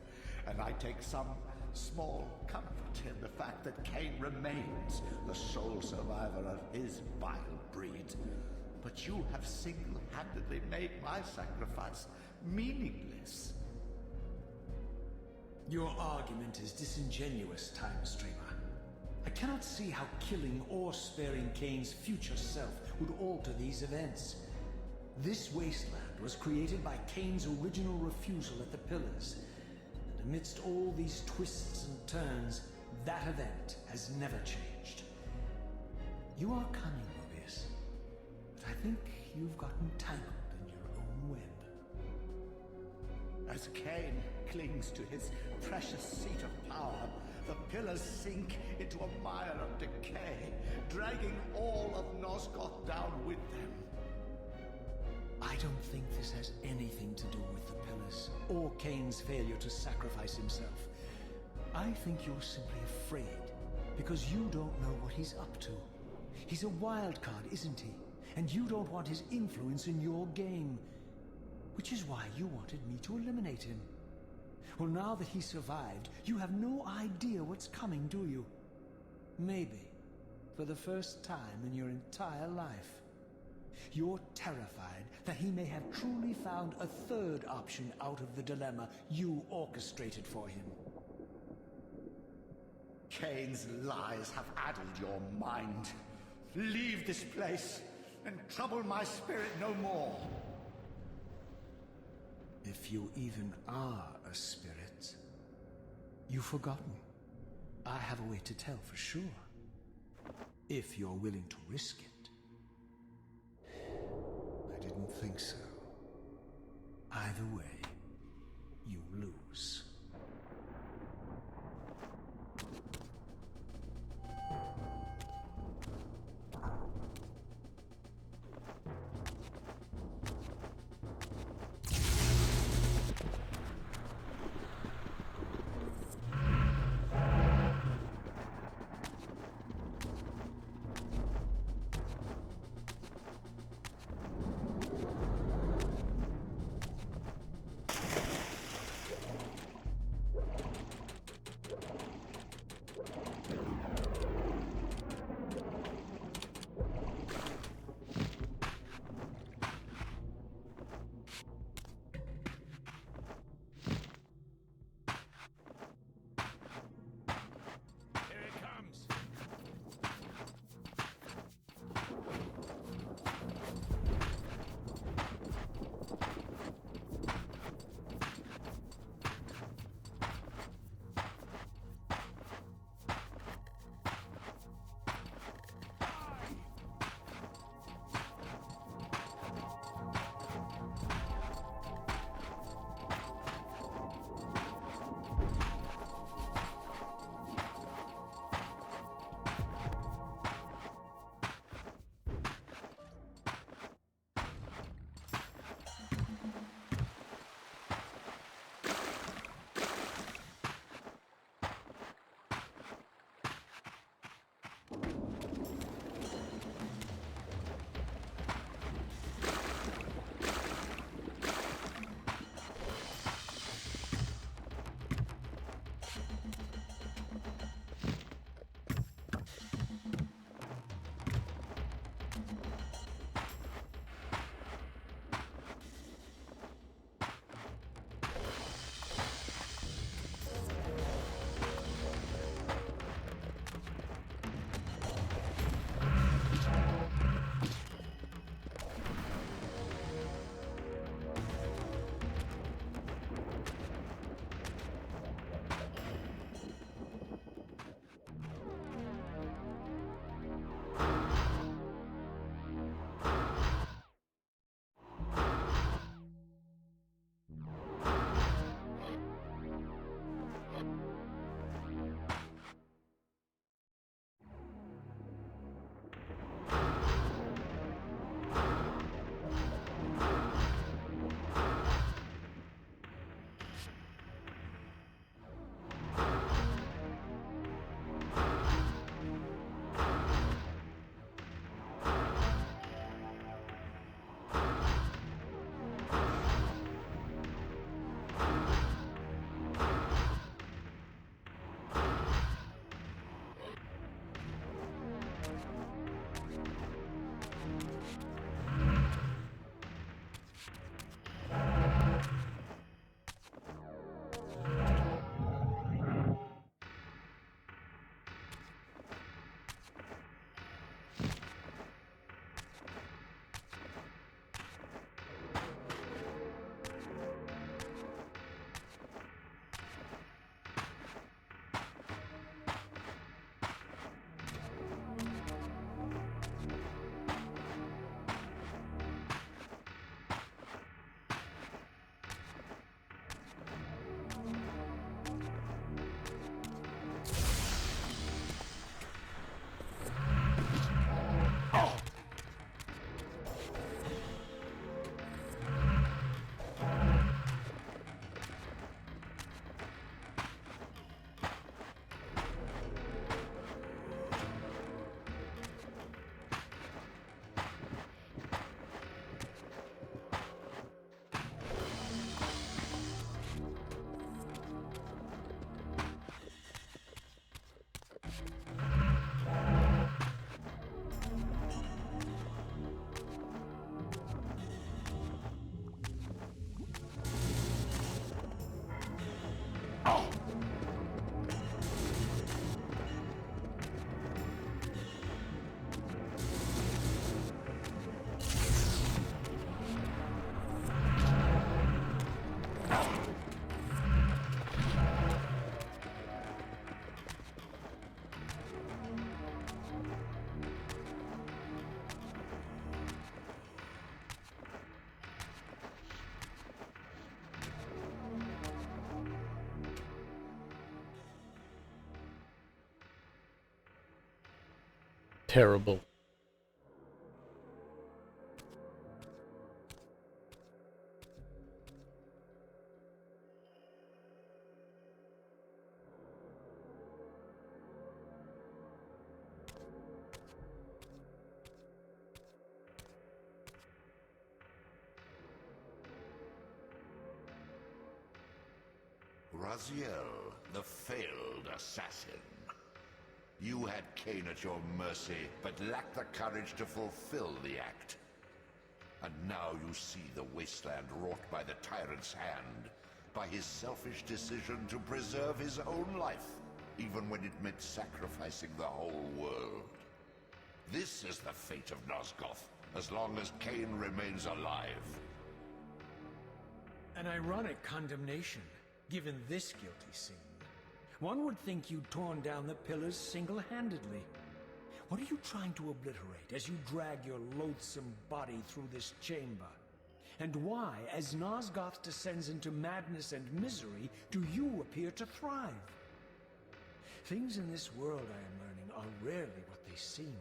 S1: and I take some small comfort in the fact that Cain remains the sole survivor of his vile breed. But you have single-handedly made my sacrifice meaningless.
S4: Your argument is disingenuous, Time Streamer. I cannot see how killing or sparing Cain's future self would alter these events. This wasteland was created by Cain's original refusal at the Pillars, and amidst all these twists and turns, that event has never changed. You are cunning, Mobius, but I think you've gotten tangled in your own web.
S1: As Cain clings to his precious seat of power, the pillars sink into a mire of decay, dragging all of Nosgoth down with them.
S4: I don't think this has anything to do with the Pillars, or Cain's failure to sacrifice himself. I think you're simply afraid, because you don't know what he's up to. He's a wild card, isn't he? And you don't want his influence in your game. Which is why you wanted me to eliminate him. Well, now that he survived, you have no idea what's coming, do you? Maybe, for the first time in your entire life. You're terrified that he may have truly found a third option out of the dilemma you orchestrated for him.
S1: Cain's lies have addled your mind. Leave this place and trouble my spirit no more.
S4: If you even are a spirit, you've forgotten. I have a way to tell for sure. If you're willing to risk it. I didn't think so. Either way, you lose.
S3: Terrible.
S1: Raziel, the failed assassin. You had Cain at your mercy, but lacked the courage to fulfill the act. And now you see the wasteland wrought by the tyrant's hand, by his selfish decision to preserve his own life, even when it meant sacrificing the whole world. This is the fate of Nosgoth, as long as Cain remains alive.
S4: An ironic condemnation, given this guilty scene. One would think you'd torn down the pillars single-handedly. What are you trying to obliterate as you drag your loathsome body through this chamber? And why, as Nosgoth descends into madness and misery, do you appear to thrive? Things in this world, I am learning, are rarely what they seem.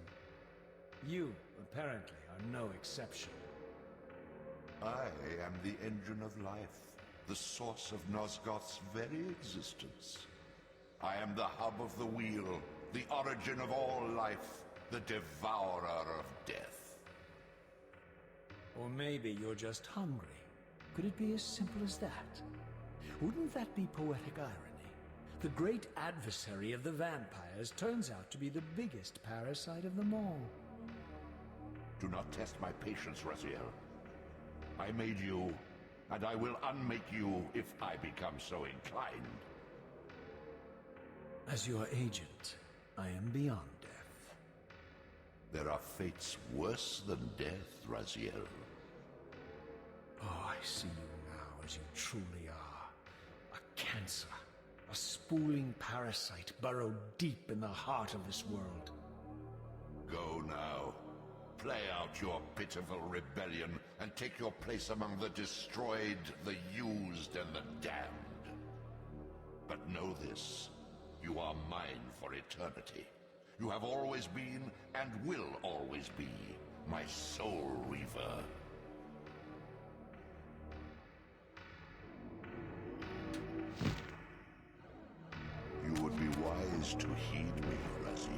S4: You, apparently, are no exception.
S1: I am the engine of life, the source of Nosgoth's very existence. I am the hub of the wheel, the origin of all life, the devourer of death.
S4: Or maybe you're just hungry. Could it be as simple as that? Wouldn't that be poetic irony? The great adversary of the vampires turns out to be the biggest parasite of them all.
S1: Do not test my patience, Raziel. I made you, and I will unmake you if I become so inclined.
S4: As your agent, I am beyond death.
S1: There are fates worse than death, Raziel.
S4: Oh, I see you now as you truly are. A cancer. A spooling parasite burrowed deep in the heart of this world.
S1: Go now. Play out your pitiful rebellion and take your place among the destroyed, the used, and the damned. But know this. You are mine for eternity. You have always been, and will always be, my soul Reaver. You would be wise to heed me, Raziel.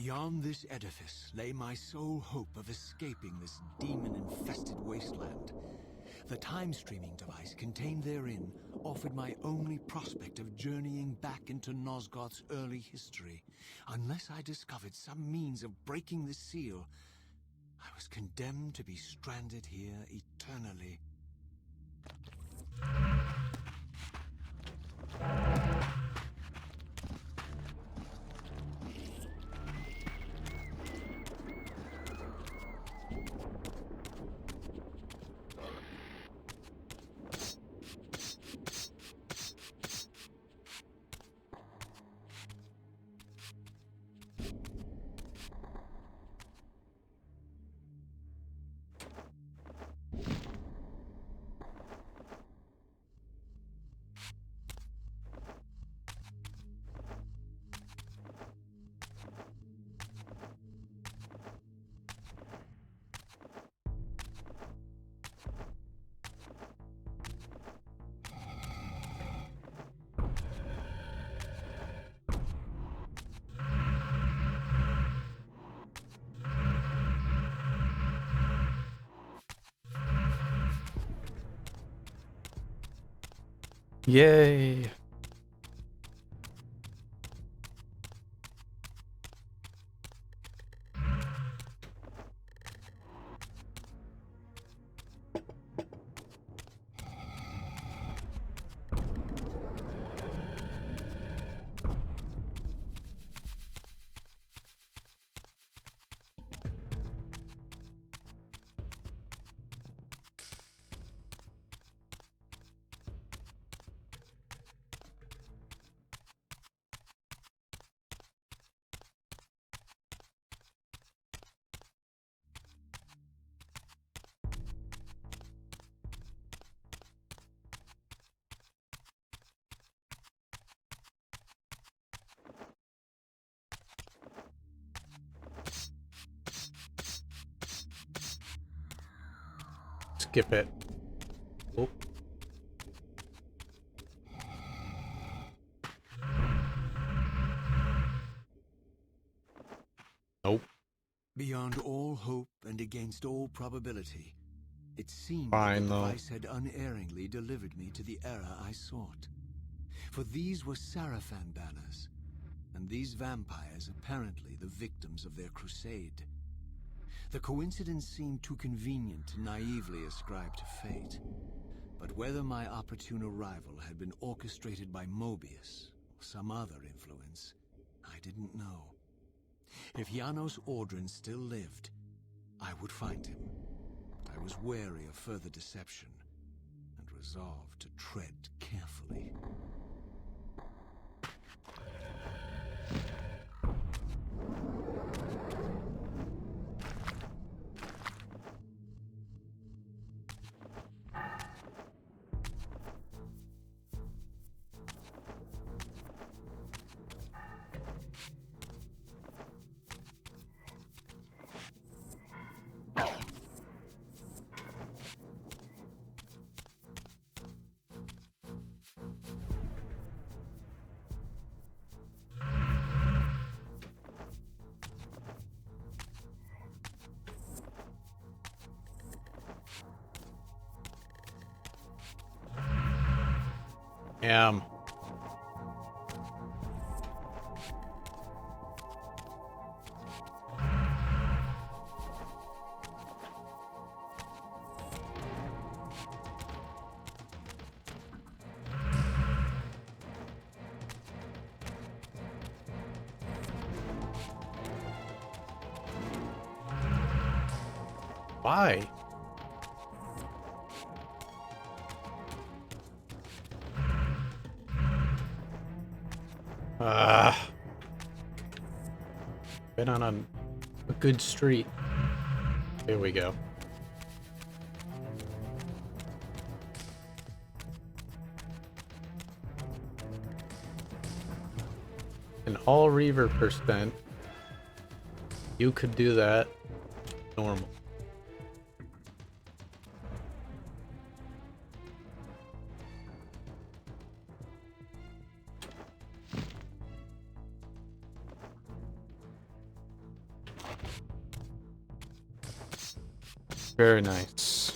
S2: Beyond this edifice lay my sole hope of escaping this demon-infested wasteland. The time-streaming device contained therein offered my only prospect of journeying back into Nosgoth's early history. Unless I discovered some means of breaking the seal, I was condemned to be stranded here eternally.
S3: Yay! Skip it. Oh. Nope.
S2: Beyond all hope and against all probability, it seemed
S3: Fine,
S2: that the
S3: though.
S2: device had unerringly delivered me to the era I sought. For these were Sarafan banners, and these vampires apparently the victims of their crusade. The coincidence seemed too convenient to naively ascribe to fate. But whether my opportune arrival had been orchestrated by Mobius or some other influence, I didn't know. If Janos Ordrin still lived, I would find him. I was wary of further deception and resolved to tread carefully.
S3: Am. Why? Been on a good street. Here we go. An all Reaver percent. You could do that normal. Very nice.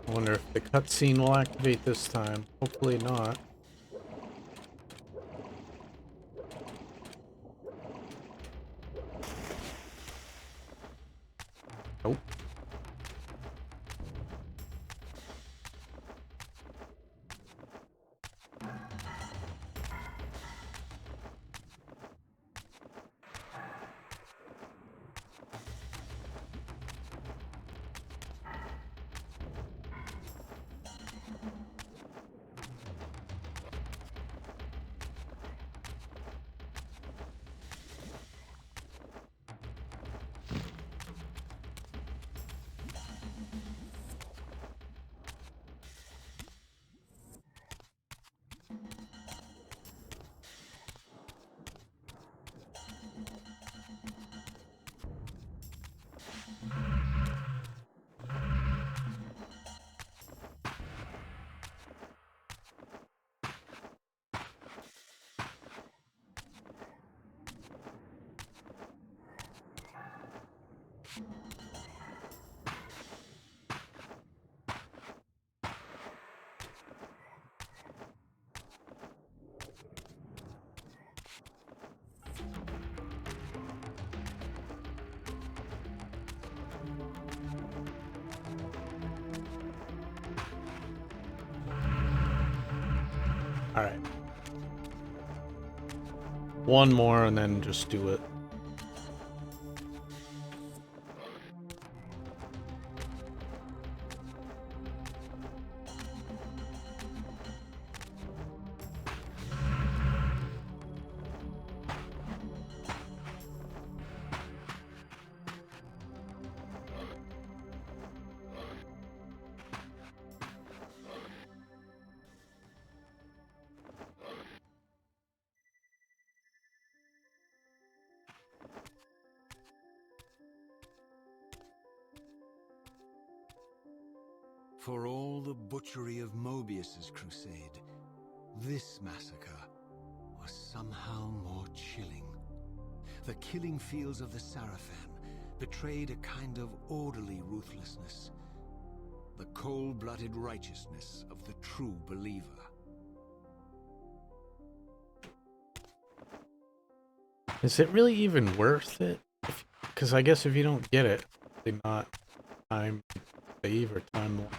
S3: I wonder if the cutscene will activate this time. Hopefully not. Nope. All right. One more and then just do it.
S2: For all the butchery of Mobius's crusade, this massacre was somehow more chilling. The killing fields of the Sarafan betrayed a kind of orderly ruthlessness, the cold-blooded righteousness of the true believer.
S3: Is it really even worth it? Because I guess if you don't get it, they not time save or time more.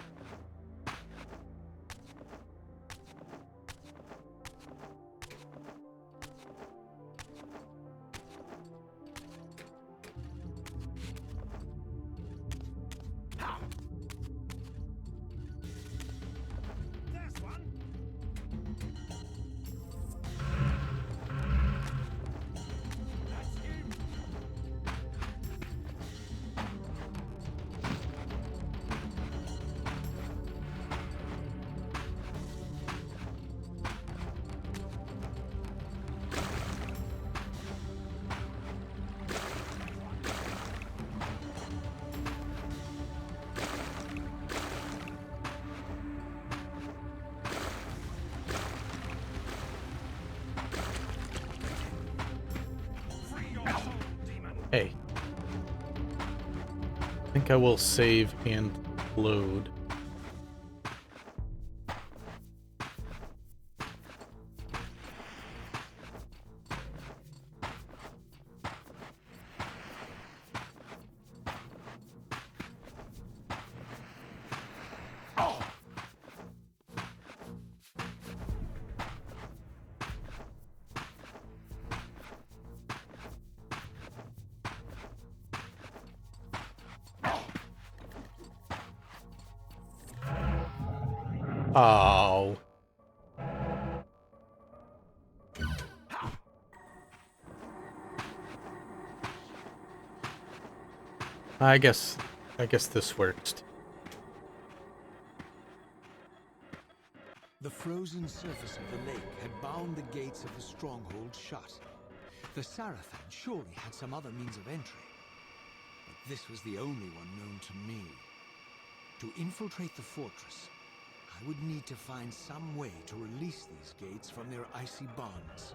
S3: Hey. I think I will save and load. Oh. I guess this works.
S2: The frozen surface of the lake had bound the gates of the stronghold shut. The Sarathan surely had some other means of entry. But this was the only one known to me. To infiltrate the fortress, I would need to find some way to release these gates from their icy bonds.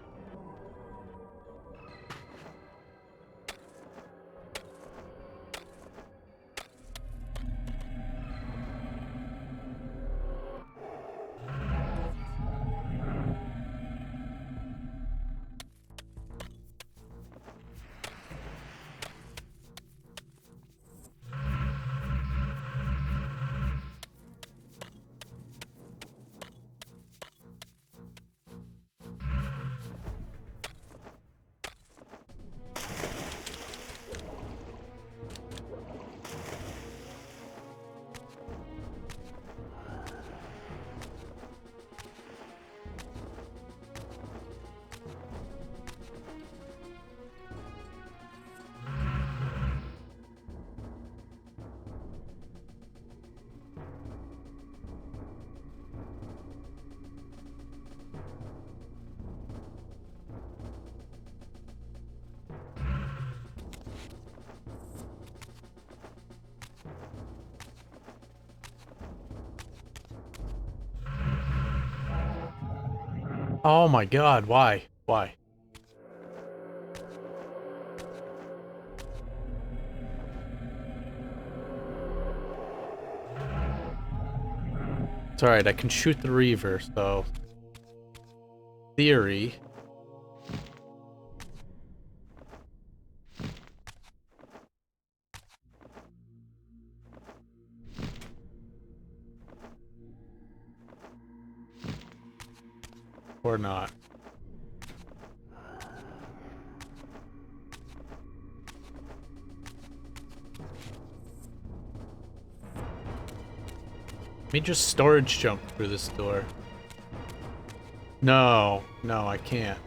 S3: Oh my god, why? Why? It's alright, I can shoot the Reaver, so... Theory... Or not. Let me just storage jump through this door. No, no, I can't.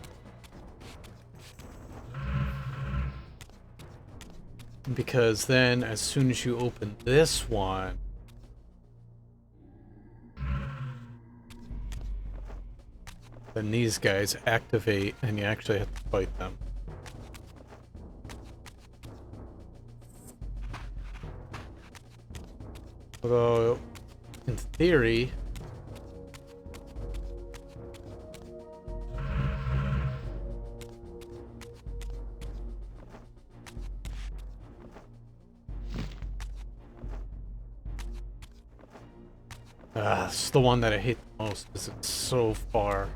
S3: Because then, as soon as you open this one... then these guys activate and you actually have to fight them. Although, in theory... this is the one that I hate the most because it's so far.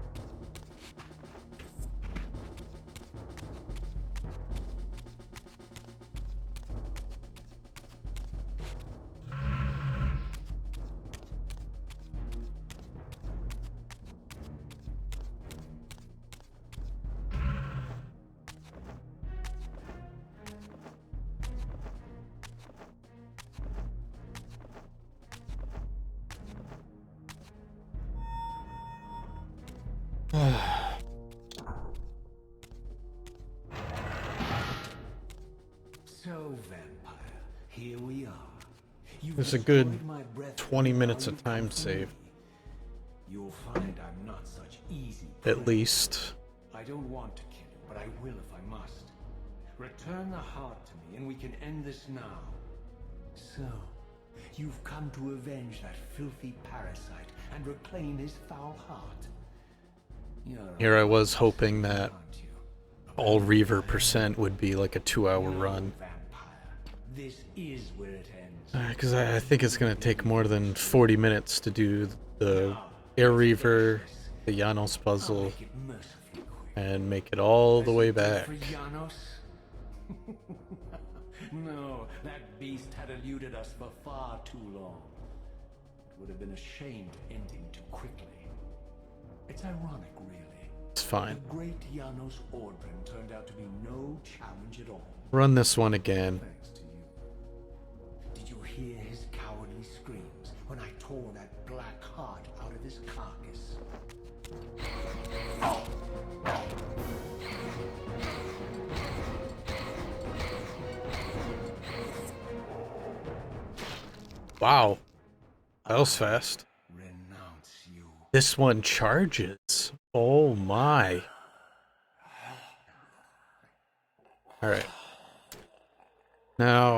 S2: So, vampire, here we are.
S3: There's a good 20 minutes of time save.
S2: You'll find I'm not such easy
S3: At
S2: prey.
S3: least.
S2: I don't want to kill you, but I will if I must. Return the heart to me and we can end this now. So, you've come to avenge that filthy parasite and reclaim his foul heart.
S3: Here I was hoping that
S2: Aren't you?
S3: all Reaver percent would be like a 2-hour run.
S2: Vampire. This is where it ends.
S3: Because I think it's going to take more than 40 minutes to do the Air Reaver, the Janos puzzle,
S2: Make it mercifully quick.
S3: and make it all the way
S2: As you did
S3: back.
S2: for Janos? No, that beast had eluded us for far too long. It would have been a shame to end him too quickly. It's ironic, really.
S3: It's fine.
S2: The great Janos Ordrin turned out to be no challenge at all.
S3: Run this one again.
S2: Thanks to you. Did you hear his cowardly screams when I tore that black heart out of
S1: this carcass.
S3: Wow. That was fast.
S2: Renounce you.
S3: This one charges. Oh my. Alright. Now,